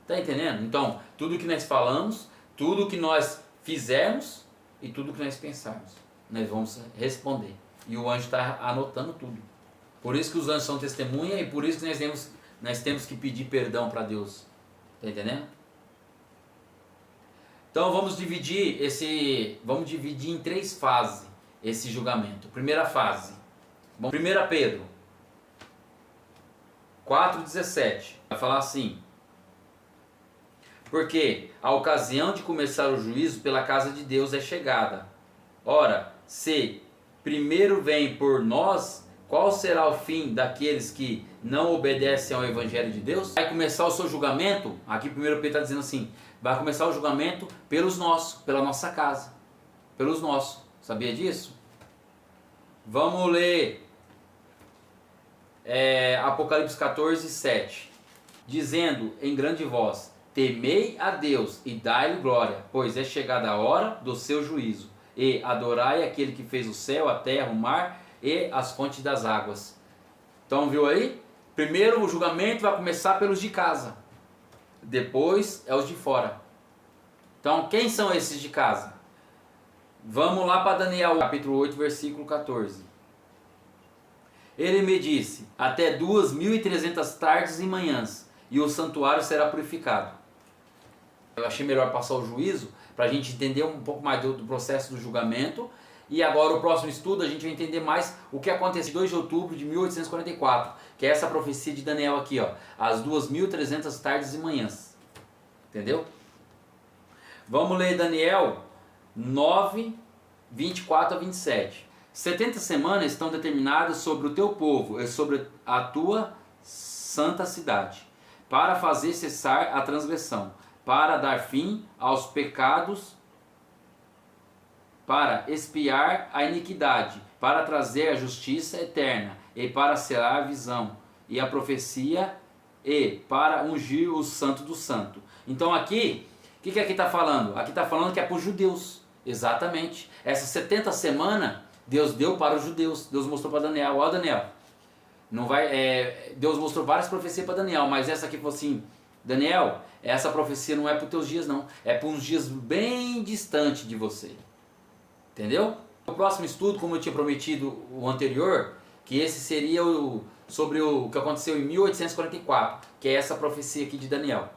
Está entendendo? Então, tudo que nós falamos, tudo que nós fizermos e tudo que nós pensarmos, nós vamos responder. E o anjo está anotando tudo. Por isso que os anjos são testemunha e por isso que nós temos que pedir perdão para Deus. Está entendendo? Então vamos dividir em 3 fases esse julgamento. Primeira fase. Bom, 1 Pedro 4,17 vai falar assim: porque a ocasião de começar o juízo pela casa de Deus é chegada. Ora, se primeiro vem por nós, qual será o fim daqueles que não obedecem ao Evangelho de Deus? Vai começar o seu julgamento, aqui 1 Pedro está dizendo assim, vai começar o julgamento pelos nossos, pela nossa casa, pelos nossos. Sabia disso? Vamos ler Apocalipse 14, 7. Dizendo em grande voz: temei a Deus e dai-lhe glória, pois é chegada a hora do seu juízo. E adorai aquele que fez o céu, a terra, o mar e as fontes das águas. Então, viu aí? Primeiro o julgamento vai começar pelos de casa. Depois é os de fora. Então, quem são esses de casa? Vamos lá para Daniel, capítulo 8, versículo 14. Ele me disse: até 2.300 tardes e manhãs, e o santuário será purificado. Eu achei melhor passar o juízo, para a gente entender um pouco mais do processo do julgamento. E agora o próximo estudo a gente vai entender mais o que aconteceu em 2 de outubro de 1844, que é essa profecia de Daniel aqui, ó, as 2.300 tardes e manhãs. Entendeu? Vamos ler Daniel 9, 24 a 27. 70 semanas estão determinadas sobre o teu povo e sobre a tua santa cidade, para fazer cessar a transgressão, para dar fim aos pecados, para expiar a iniquidade, para trazer a justiça eterna, e para selar a visão e a profecia, e para ungir o santo do santo. Então aqui, o que aqui está falando? Aqui está falando que é para os judeus, exatamente. Essas 70 semanas, Deus deu para os judeus. Deus mostrou para Daniel: ó Daniel, não vai, Deus mostrou várias profecias para Daniel, mas essa aqui falou assim: Daniel, essa profecia não é para os teus dias não, é para uns dias bem distantes de você. Entendeu? O próximo estudo, como eu tinha prometido o anterior, que esse seria sobre o que aconteceu em 1844, que é essa profecia aqui de Daniel.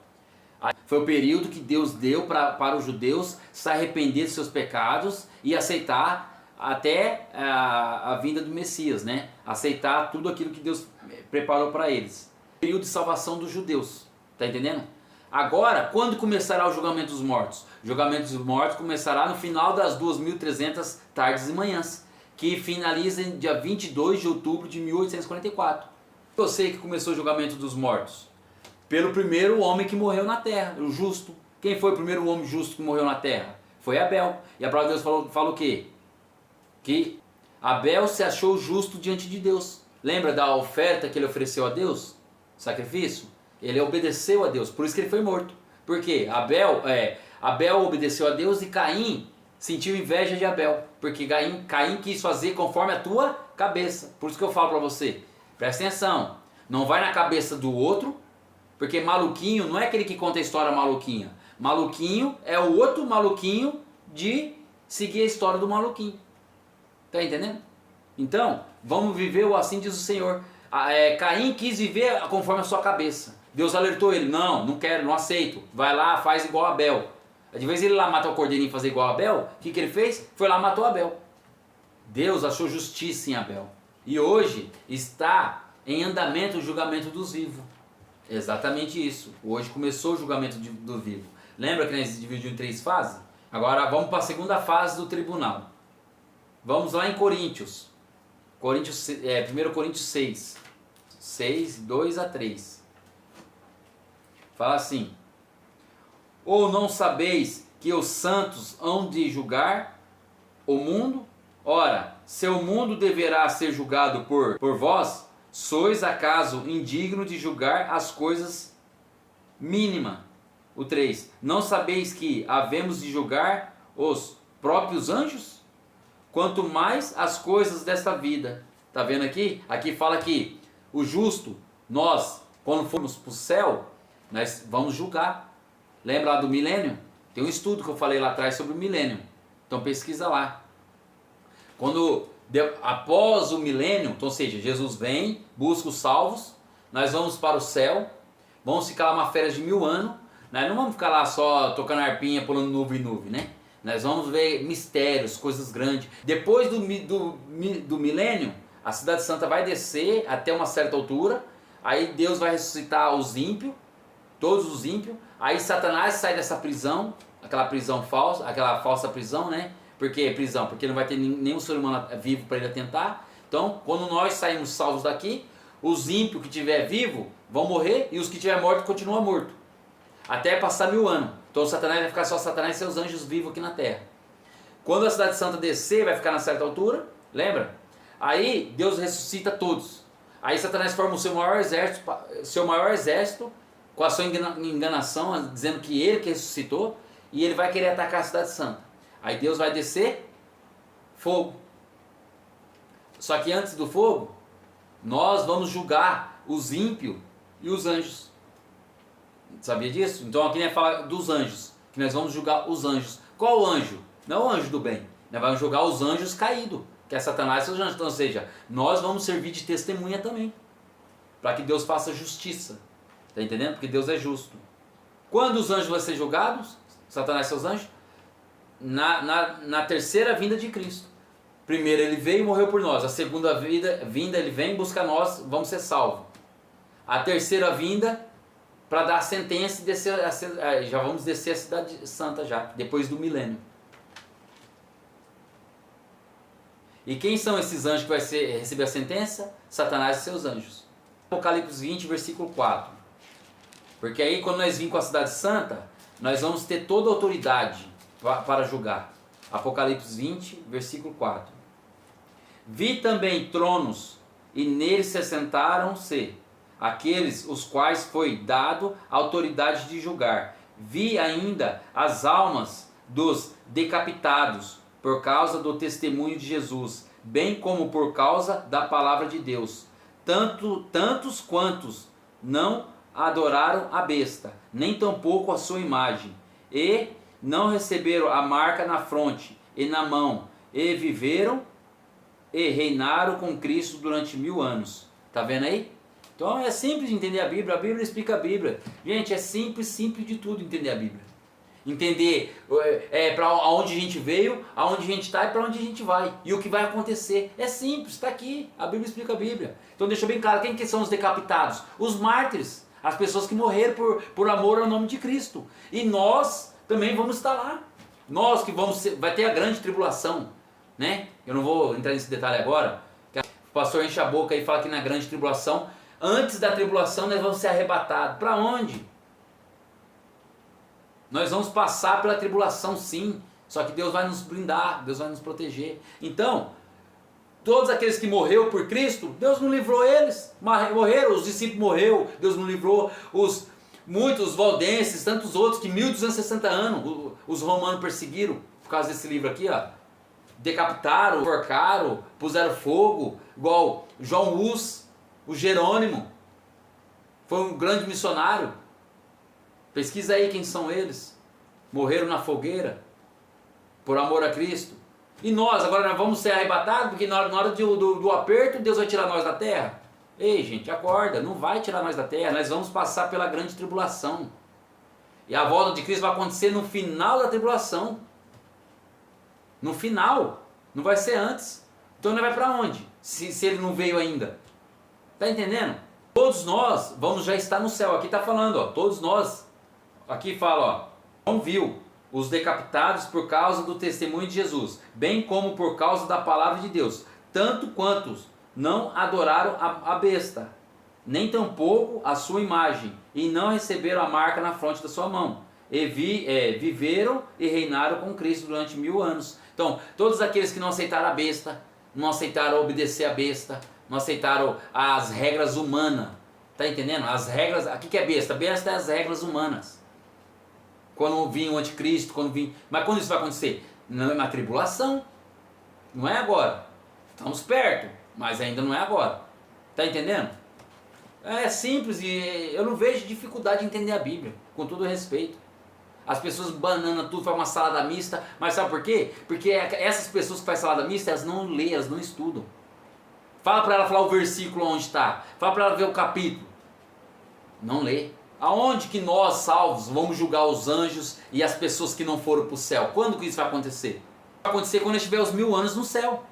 Foi o período que Deus deu para os judeus se arrepender de seus pecados e aceitar até a vinda do Messias, né? Aceitar tudo aquilo que Deus preparou para eles. Período de salvação dos judeus, tá entendendo? Agora, quando começará o julgamento dos mortos? O julgamento dos mortos começará no final das 2.300 tardes e manhãs, que finaliza em dia 22 de outubro de 1844. Eu sei que começou o julgamento dos mortos pelo primeiro homem que morreu na terra, o justo. Quem foi o primeiro homem justo que morreu na terra? Foi Abel. E a palavra de Deus fala o quê? Que Abel se achou justo diante de Deus. Lembra da oferta que ele ofereceu a Deus? Sacrifício? Ele obedeceu a Deus, por isso que ele foi morto. Por quê? Abel obedeceu a Deus e Caim sentiu inveja de Abel. Porque Caim quis fazer conforme a tua cabeça. Por isso que eu falo para você, presta atenção, não vai na cabeça do outro, porque maluquinho não é aquele que conta a história maluquinha. Maluquinho é o outro maluquinho de seguir a história do maluquinho. Tá entendendo? Então, vamos viver o assim diz o Senhor. Caim quis viver conforme a sua cabeça. Deus alertou ele, não quero, não aceito. Vai lá, faz igual Abel. De vez ele lá matar o cordeirinho e fazer igual Abel, o que ele fez? Foi lá e matou Abel. Deus achou justiça em Abel. E hoje está em andamento o julgamento dos vivos. Exatamente isso. Hoje começou o julgamento do vivo. Lembra que nós dividimos em 3 fases? Agora vamos para a segunda fase do tribunal. Vamos lá em Coríntios. 1 Coríntios 6. 6, 2 a 3. Fala assim: ou não sabeis que os santos hão de julgar o mundo? Ora, se o mundo deverá ser julgado por vós, sois acaso indigno de julgar as coisas mínimas? O 3. Não sabeis que havemos de julgar os próprios anjos? Quanto mais as coisas desta vida. Tá vendo aqui? Aqui fala que o justo, nós, quando formos para o céu, nós vamos julgar. Lembra lá do milênio? Tem um estudo que eu falei lá atrás sobre o milênio. Então pesquisa lá. Após o milênio, então, ou seja, Jesus vem, busca os salvos, nós vamos para o céu, vamos ficar lá uma férias de 1000 anos, nós não vamos ficar lá só tocando arpinha, pulando nuvem em nuvem, né? Nós vamos ver mistérios, coisas grandes. Depois do milênio, a Cidade Santa vai descer até uma certa altura, aí Deus vai ressuscitar os ímpios, todos os ímpios, aí Satanás sai dessa prisão, aquela prisão falsa, aquela falsa prisão, né? Por que prisão? Porque não vai ter nenhum ser humano vivo para ele atentar. Então, quando nós saímos salvos daqui, os ímpios que estiver vivo vão morrer e os que estiver morto continuam morto. Até passar 1000 anos. Então Satanás vai ficar só Satanás e seus anjos vivos aqui na terra. Quando a Cidade Santa descer, vai ficar na certa altura, lembra? Aí Deus ressuscita todos. Aí Satanás forma o seu maior exército com a sua enganação, dizendo que ele que ressuscitou, e ele vai querer atacar a Cidade Santa. Aí Deus vai descer fogo. Só que antes do fogo, nós vamos julgar os ímpios e os anjos. Sabia disso? Então aqui nós fala dos anjos, que nós vamos julgar os anjos. Qual o anjo? Não o anjo do bem. Nós vamos julgar os anjos caídos, que é Satanás e seus anjos. Então, ou seja, nós vamos servir de testemunha também, para que Deus faça justiça. Está entendendo? Porque Deus é justo. Quando os anjos vão ser julgados, Satanás e seus anjos? Na terceira vinda de Cristo. Primeiro ele veio e morreu por nós. A segunda vinda ele vem, busca nós, vamos ser salvos. A terceira vinda, para dar a sentença e descer, já vamos descer a Cidade Santa já, depois do milênio. E quem são esses anjos que vai receber a sentença? Satanás e seus anjos. Apocalipse 20, versículo 4. Porque aí quando nós vimos com a Cidade Santa, nós vamos ter toda a autoridade para julgar. Apocalipse 20, versículo 4. Vi também tronos, e neles se assentaram-se aqueles os quais foi dado a autoridade de julgar. Vi ainda as almas dos decapitados, por causa do testemunho de Jesus, bem como por causa da palavra de Deus. Tantos quantos não adoraram a besta, nem tampouco a sua imagem, e não receberam a marca na fronte e na mão, e viveram e reinaram com Cristo durante 1000 anos. Tá vendo aí? Então é simples de entender a Bíblia explica a Bíblia. Gente, é simples de tudo entender a Bíblia. Entender para onde a gente veio, aonde a gente está e para onde a gente vai. E o que vai acontecer. É simples, está aqui. A Bíblia explica a Bíblia. Então deixa bem claro, quem que são os decapitados? Os mártires. As pessoas que morreram por amor ao nome de Cristo. E nós também vamos estar lá. Nós que vai ter a grande tribulação. Né? Eu não vou entrar nesse detalhe agora. O pastor enche a boca e fala que na grande tribulação, antes da tribulação nós vamos ser arrebatados. Para onde? Nós vamos passar pela tribulação, sim. Só que Deus vai nos blindar, Deus vai nos proteger. Então, todos aqueles que morreram por Cristo, Deus não livrou eles. Morreram, os discípulos morreram, Deus não livrou. Muitos valdenses, tantos outros que 1260 anos os romanos perseguiram. Por causa desse livro aqui, ó. Decapitaram, enforcaram, puseram fogo. Igual João Hus, o Jerônimo. Foi um grande missionário. Pesquisa aí quem são eles. Morreram na fogueira por amor a Cristo. E nós, agora nós vamos ser arrebatados, porque na hora do aperto, Deus vai tirar nós da terra? Ei, gente, acorda, não vai tirar nós da terra, nós vamos passar pela grande tribulação. E a volta de Cristo vai acontecer no final da tribulação. No final, não vai ser antes. Então ele vai para onde? Se ele não veio ainda. Tá entendendo? Todos nós vamos já estar no céu. Aqui está falando, ó, todos nós. Aqui fala, ó, não viu os decapitados por causa do testemunho de Jesus, bem como por causa da palavra de Deus, tanto quantos não adoraram a besta, nem tampouco a sua imagem, e não receberam a marca na fronte da sua mão, e viveram e reinaram com Cristo durante 1000 anos. Então, todos aqueles que não aceitaram a besta, não aceitaram obedecer a besta, não aceitaram as regras humanas, tá entendendo? As regras, o que é besta? Besta é as regras humanas. Quando vir o anticristo, mas quando isso vai acontecer? Na tribulação, não é agora. Estamos perto, mas ainda não é agora. Tá entendendo? É simples e eu não vejo dificuldade em entender a Bíblia, com todo respeito. As pessoas bananam tudo, fazem uma salada mista, mas sabe por quê? Porque essas pessoas que fazem salada mista, elas não lêem, elas não estudam. Fala para ela falar o versículo onde está, fala para ela ver o capítulo. Não lê. Aonde que nós, salvos, vamos julgar os anjos e as pessoas que não foram para o céu? Quando que isso vai acontecer? Vai acontecer quando estiver os 1000 anos no céu.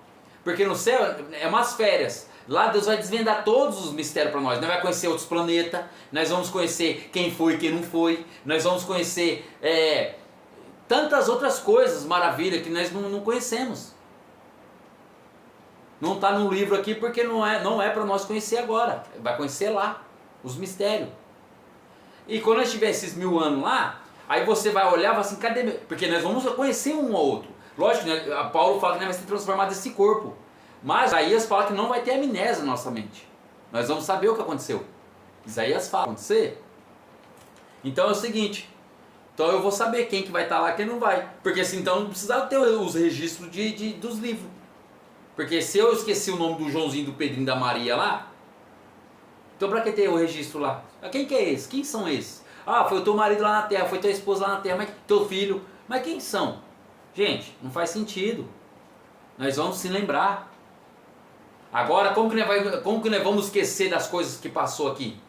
Porque no céu é umas férias. Lá Deus vai desvendar todos os mistérios para nós. Nós vamos conhecer outros planetas, nós vamos conhecer quem foi e quem não foi, nós vamos conhecer tantas outras coisas, maravilha, que nós não conhecemos. Não está no livro aqui porque não é para nós conhecer agora. Vai conhecer lá os mistérios. E quando nós tiver esses 1000 anos lá, aí você vai olhar e vai assim, cadê meu? Porque nós vamos conhecer um ou outro. Lógico, né? Paulo fala que nós vamos ser transformados nesse corpo. Mas Isaías fala que não vai ter amnésia na nossa mente. Nós vamos saber o que aconteceu. Isaías fala, acontecer. Então é o seguinte, então eu vou saber quem que vai estar lá e quem não vai. Porque assim, então não precisava ter os registros dos livros. Porque se eu esqueci o nome do Joãozinho, do Pedrinho e da Maria lá, então para que ter o registro lá? Quem que é esse? Quem são esses? Ah, foi o teu marido lá na terra, foi tua esposa lá na terra, mas teu filho. Mas quem são? Gente, não faz sentido. Nós vamos se lembrar. Agora, como que nós vamos esquecer das coisas que passou aqui?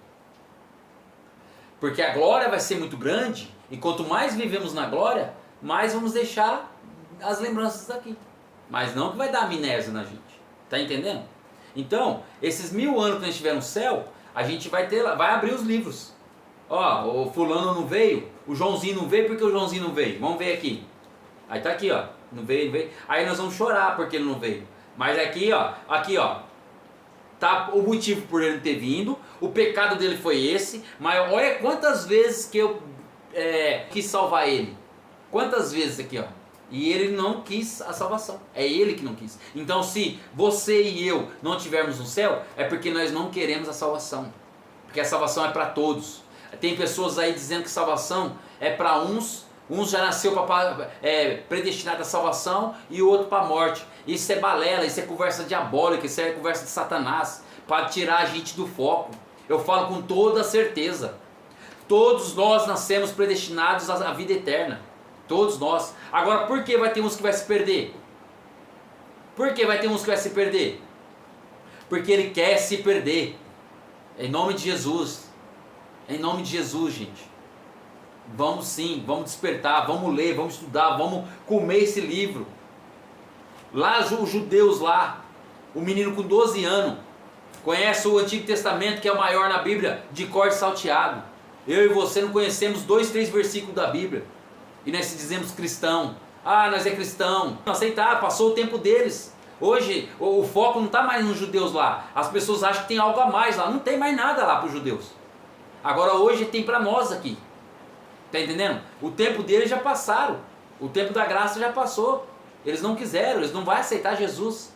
Porque a glória vai ser muito grande, e quanto mais vivemos na glória, mais vamos deixar as lembranças daqui. Mas não que vai dar amnésia na gente. Tá entendendo? Então, esses 1000 anos que a gente estiver no céu, a gente vai abrir os livros. Ó, o fulano não veio, o Joãozinho não veio, porque o Joãozinho não veio? Vamos ver aqui. Aí tá aqui, ó, não veio, não veio. Aí nós vamos chorar porque ele não veio. Mas aqui, ó, tá o motivo por ele não ter vindo, o pecado dele foi esse, mas olha quantas vezes que eu quis salvar ele. Quantas vezes aqui, ó. E ele não quis a salvação. É ele que não quis. Então se você e eu não tivermos no céu, é porque nós não queremos a salvação. Porque a salvação é para todos. Tem pessoas aí dizendo que salvação é para uns já nasceu predestinado à salvação e o outro para a morte. Isso é balela, isso é conversa diabólica, isso é conversa de Satanás, para tirar a gente do foco. Eu falo com toda certeza. Todos nós nascemos predestinados à vida eterna. Todos nós. Agora, por que vai ter uns que vai se perder? Por que vai ter uns que vai se perder? Porque ele quer se perder. Em nome de Jesus. Em nome de Jesus, gente. Vamos sim, vamos despertar, vamos ler, vamos estudar, vamos comer esse livro. Lá os judeus lá, o menino com 12 anos, conhece o Antigo Testamento, que é o maior na Bíblia, de cor salteado. Eu e você não conhecemos 2, 3 versículos da Bíblia. E nós se dizemos cristão. Ah, nós é cristão. Não aceitar, passou o tempo deles. Hoje o foco não está mais nos judeus lá. As pessoas acham que tem algo a mais lá. Não tem mais nada lá para os judeus. Agora hoje tem para nós aqui. Tá entendendo? O tempo deles já passaram. O tempo da graça já passou. Eles não quiseram, eles não vão aceitar Jesus.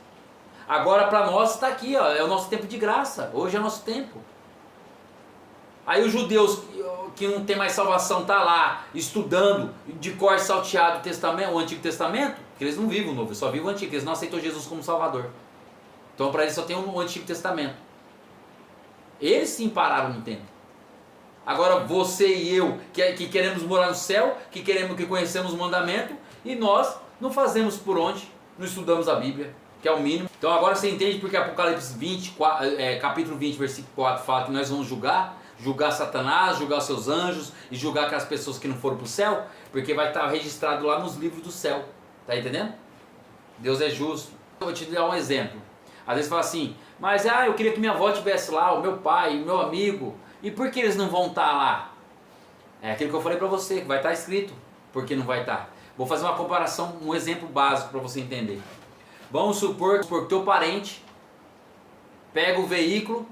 Agora para nós está aqui, ó, é o nosso tempo de graça. Hoje é o nosso tempo. Aí os judeus que não tem mais salvação tá lá estudando de cor salteado o Antigo Testamento, que eles não vivem o Novo, eles só vivem o Antigo, eles não aceitam Jesus como Salvador. Então para eles só tem o Antigo Testamento. Eles sim pararam no tempo. Agora você e eu, que queremos morar no céu, que conhecemos o mandamento, e nós não fazemos por onde, não estudamos a Bíblia, que é o mínimo. Então agora você entende porque Apocalipse 20, capítulo 20, versículo 4 fala que nós vamos julgar Satanás, julgar seus anjos e julgar aquelas pessoas que não foram para o céu, porque vai estar registrado lá nos livros do céu. Tá entendendo? Deus é justo. Eu vou te dar um exemplo. Às vezes fala assim, mas eu queria que minha avó estivesse lá, o meu pai, o meu amigo. E por que eles não vão estar lá? É aquilo que eu falei para você, que vai estar escrito. Por que não vai estar? Vou fazer uma comparação, um exemplo básico para você entender. Vamos supor que teu parente pega o veículo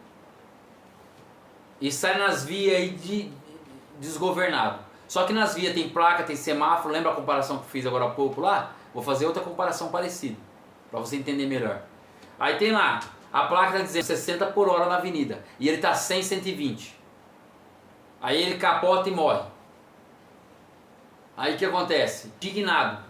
e sai nas vias aí desgovernado. Só que nas vias tem placa, tem semáforo. Lembra a comparação que eu fiz agora há pouco lá? Vou fazer outra comparação parecida, para você entender melhor. Aí tem lá, a placa está dizendo 60 por hora na avenida, e ele está 100, 120. Aí ele capota e morre. Aí o que acontece? Indignado.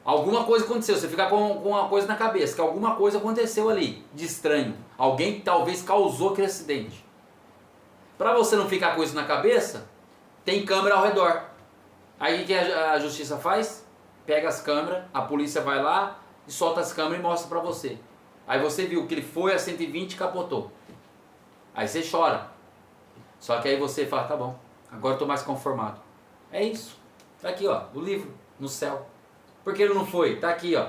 Alguma coisa aconteceu, você fica com uma coisa na cabeça, que alguma coisa aconteceu ali, de estranho. Alguém talvez causou aquele acidente. Para você não ficar com isso na cabeça, tem câmera ao redor. Aí o que a justiça faz? Pega as câmeras, a polícia vai lá e solta as câmeras e mostra para você. Aí você viu que ele foi a 120 e capotou. Aí você chora. Só que aí você fala, tá bom, agora eu estou mais conformado. É isso. Tá aqui, ó, no livro, no céu. Por que ele não foi? Tá aqui, ó.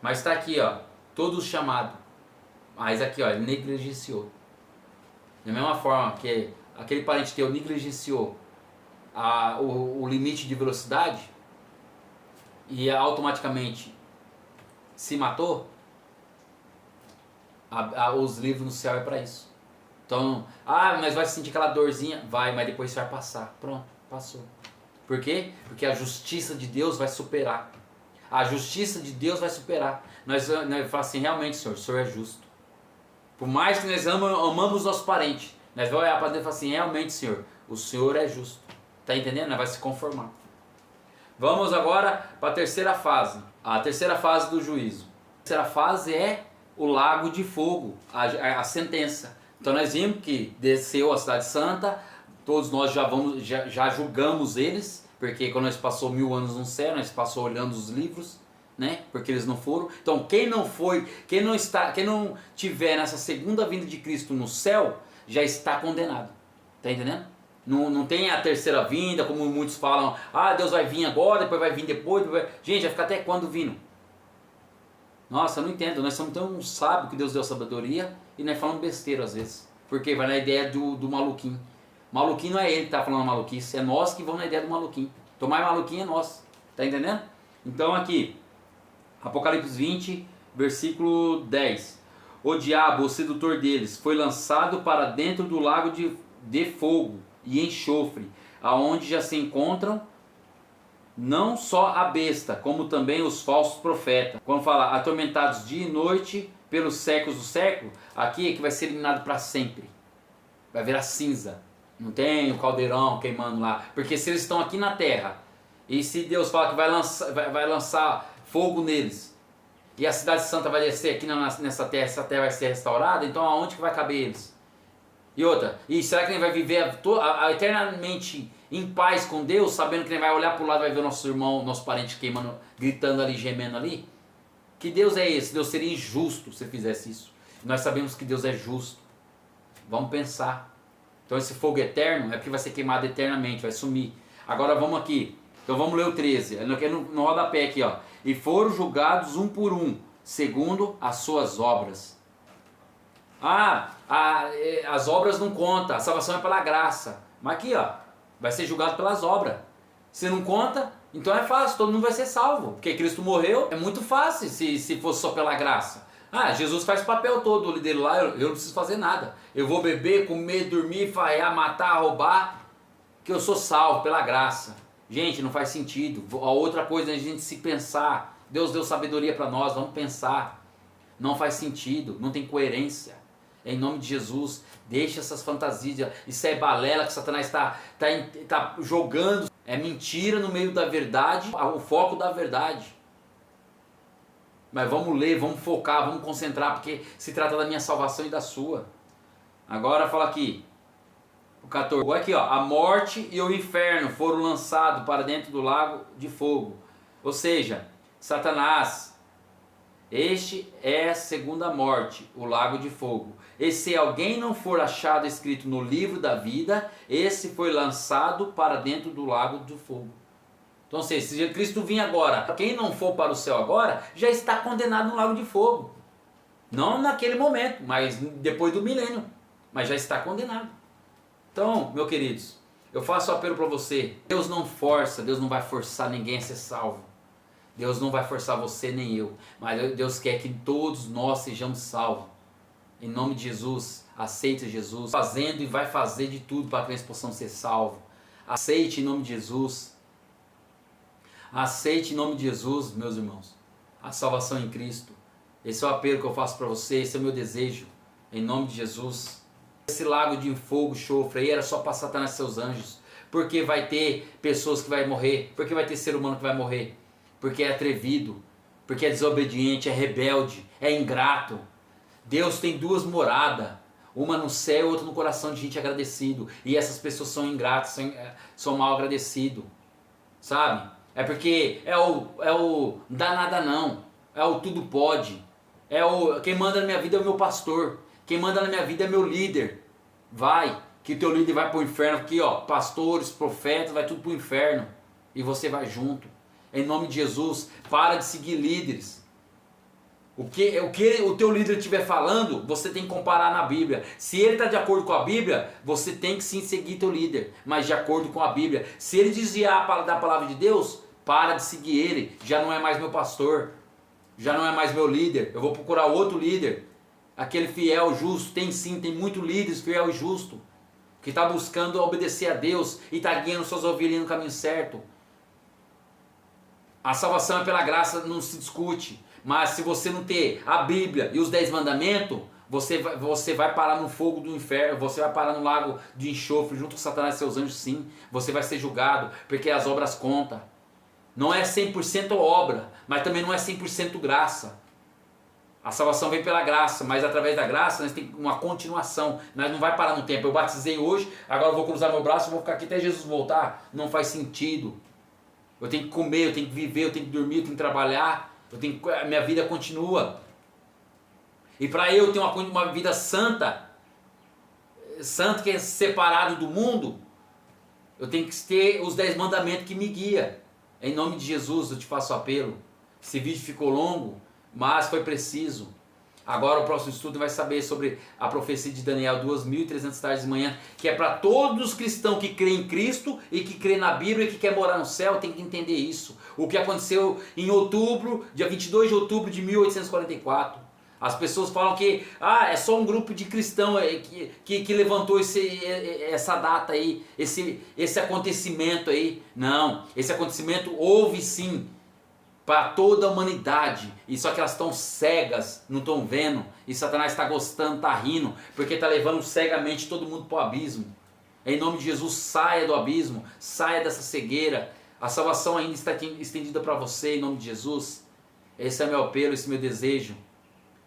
Mas tá aqui, ó, todo chamado. Mas aqui, ó, ele negligenciou. Da mesma forma que aquele parente teu negligenciou o limite de velocidade e automaticamente se matou, os livros no céu é para isso. Então, mas vai sentir aquela dorzinha? Vai, mas depois vai passar. Pronto, passou. Por quê? Porque a justiça de Deus vai superar. A justiça de Deus vai superar. Nós falamos assim, realmente, Senhor, o Senhor é justo. Por mais que nós amamos nossos parentes, nós vamos olhar para Deus e falar assim, realmente, Senhor, o Senhor é justo. Está entendendo? Nós vamos se conformar. Vamos agora para a terceira fase. A terceira fase do juízo. A terceira fase é o lago de fogo, a sentença. Então nós vimos que desceu a cidade santa, todos nós já julgamos eles, porque quando nós passou 1000 anos no céu, nós passou olhando os livros, né? Porque eles não foram. Então quem não tiver nessa segunda vinda de Cristo no céu, já está condenado. Tá entendendo? Não tem a terceira vinda, como muitos falam, Deus vai vir agora, depois vai vir depois. Gente, vai ficar até quando vindo? Nossa, eu não entendo, nós somos tão sábios que Deus deu sabedoria e nós falamos besteira às vezes. Porque vai na ideia do maluquinho. Maluquinho não é ele que está falando maluquice, é nós que vamos na ideia do maluquinho. Então mais maluquinho é nós, tá entendendo? Então aqui, Apocalipse 20, versículo 10. O diabo, o sedutor deles, foi lançado para dentro do lago de fogo e enxofre, aonde já se encontram não só a besta, como também os falsos profetas. Quando fala atormentados dia e noite pelos séculos do século, aqui é que vai ser eliminado para sempre. Vai virar cinza. Não tem o caldeirão queimando lá. Porque se eles estão aqui na terra, e se Deus fala que vai lançar fogo neles, e a cidade santa vai descer aqui nessa terra, essa terra vai ser restaurada, então aonde que vai caber eles? E outra, será que ele vai viver eternamente em paz com Deus, sabendo que ele vai olhar para o lado e vai ver o nosso irmão, nosso parente queimando, gritando ali, gemendo ali? Que Deus é esse? Deus seria injusto se fizesse isso. Nós sabemos que Deus é justo. Vamos pensar. Então esse fogo eterno é porque vai ser queimado eternamente, vai sumir. Agora vamos aqui. Então vamos ler o 13. No rodapé aqui, ó. E foram julgados um por um, segundo as suas obras. As obras não contam, a salvação é pela graça. Mas aqui, ó, vai ser julgado pelas obras. Se não conta, então é fácil, todo mundo vai ser salvo. Porque Cristo morreu, é muito fácil se fosse só pela graça. Jesus faz o papel todo dele lá, eu não preciso fazer nada. Eu vou beber, comer, dormir, falhar, matar, roubar. que eu sou salvo pela graça. Gente, não faz sentido. A outra coisa é a gente se pensar. Deus deu sabedoria para nós, vamos pensar. Não faz sentido, não tem coerência. Em nome de Jesus, deixa essas fantasias. Isso é balela que Satanás está jogando. É mentira no meio da verdade, o foco da verdade. Mas vamos ler, vamos focar, vamos concentrar, porque se trata da minha salvação e da sua. Agora fala aqui, o 14. Aqui, ó, a morte e o inferno foram lançados para dentro do lago de fogo. Ou seja, Satanás, este é a segunda morte, o lago de fogo. E se alguém não for achado escrito no livro da vida, esse foi lançado para dentro do lago de fogo. Então, se Cristo vir agora, quem não for para o céu agora, já está condenado no lago de fogo. Não naquele momento, mas depois do milênio. Mas já está condenado. Então, meus queridos, eu faço um apelo para você. Deus não força, Deus não vai forçar ninguém a ser salvo. Deus não vai forçar você nem eu. Mas Deus quer que todos nós sejamos salvos. Em nome de Jesus, aceite Jesus. Fazendo e vai fazer de tudo para que nós possamos ser salvos. Aceite em nome de Jesus. Aceite em nome de Jesus, meus irmãos, a salvação em Cristo. Esse é o apelo que eu faço para você, esse é o meu desejo, em nome de Jesus. Esse lago de fogo, enxofre aí era só para Satanás e seus anjos, porque vai ter pessoas que vão morrer, porque vai ter ser humano que vai morrer, porque é atrevido, porque é desobediente, é rebelde, é ingrato. Deus tem duas moradas, uma no céu e outra no coração de gente agradecido, e essas pessoas são ingratas, são mal agradecidos, sabe? É porque é o dá nada não, é o tudo pode, quem manda na minha vida é o meu pastor, quem manda na minha vida é meu líder. Vai, que teu líder vai para o inferno, porque ó, pastores, profetas, vai tudo para o inferno, e você vai junto. Em nome de Jesus, para de seguir líderes. O que o teu líder estiver falando, você tem que comparar na Bíblia. Se ele está de acordo com a Bíblia, você tem que sim seguir teu líder, mas de acordo com a Bíblia. Se ele desviar da palavra de Deus, para de seguir ele. Já não é mais meu pastor, já não é mais meu líder. Eu vou procurar outro líder. Aquele fiel, justo. Tem sim, tem muitos líderes fiel e justo, que está buscando obedecer a Deus e está guiando suas ovelhas no caminho certo. A salvação é pela graça, não se discute. Mas se você não ter a Bíblia e os 10 mandamentos, você vai parar no fogo do inferno, você vai parar no lago de enxofre junto com Satanás e seus anjos, sim. Você vai ser julgado, porque as obras contam. Não é 100% obra, mas também não é 100% graça. A salvação vem pela graça, mas através da graça nós temos uma continuação. Nós não vai parar no tempo. Eu batizei hoje, agora eu vou cruzar meu braço e vou ficar aqui até Jesus voltar. Não faz sentido. Eu tenho que comer, eu tenho que viver, eu tenho que dormir, eu tenho que trabalhar. A minha vida continua. E para eu ter uma vida santa que é separado do mundo, eu tenho que ter os 10 mandamentos que me guiam. Em nome de Jesus eu te faço apelo. Esse vídeo ficou longo, mas foi preciso. Agora o próximo estudo vai saber sobre a profecia de Daniel, 2.300 tardes de manhã, que é para todos os cristãos que creem em Cristo e que creem na Bíblia e que quer morar no céu, tem que entender isso. O que aconteceu em outubro, dia 22 de outubro de 1844. As pessoas falam que é só um grupo de cristãos que levantou essa data aí, esse acontecimento aí. Não, esse acontecimento houve sim para toda a humanidade, e só que elas estão cegas, não estão vendo, e Satanás está gostando, está rindo, porque está levando cegamente todo mundo para o abismo. Em nome de Jesus, saia do abismo, saia dessa cegueira. A salvação ainda está estendida para você, em nome de Jesus. Esse é meu apelo, esse é meu desejo.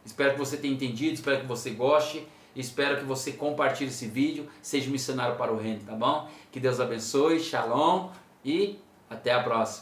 Espero que você tenha entendido, espero que você goste, espero que você compartilhe esse vídeo, seja um missionário para o reino, tá bom? Que Deus abençoe, shalom e até a próxima.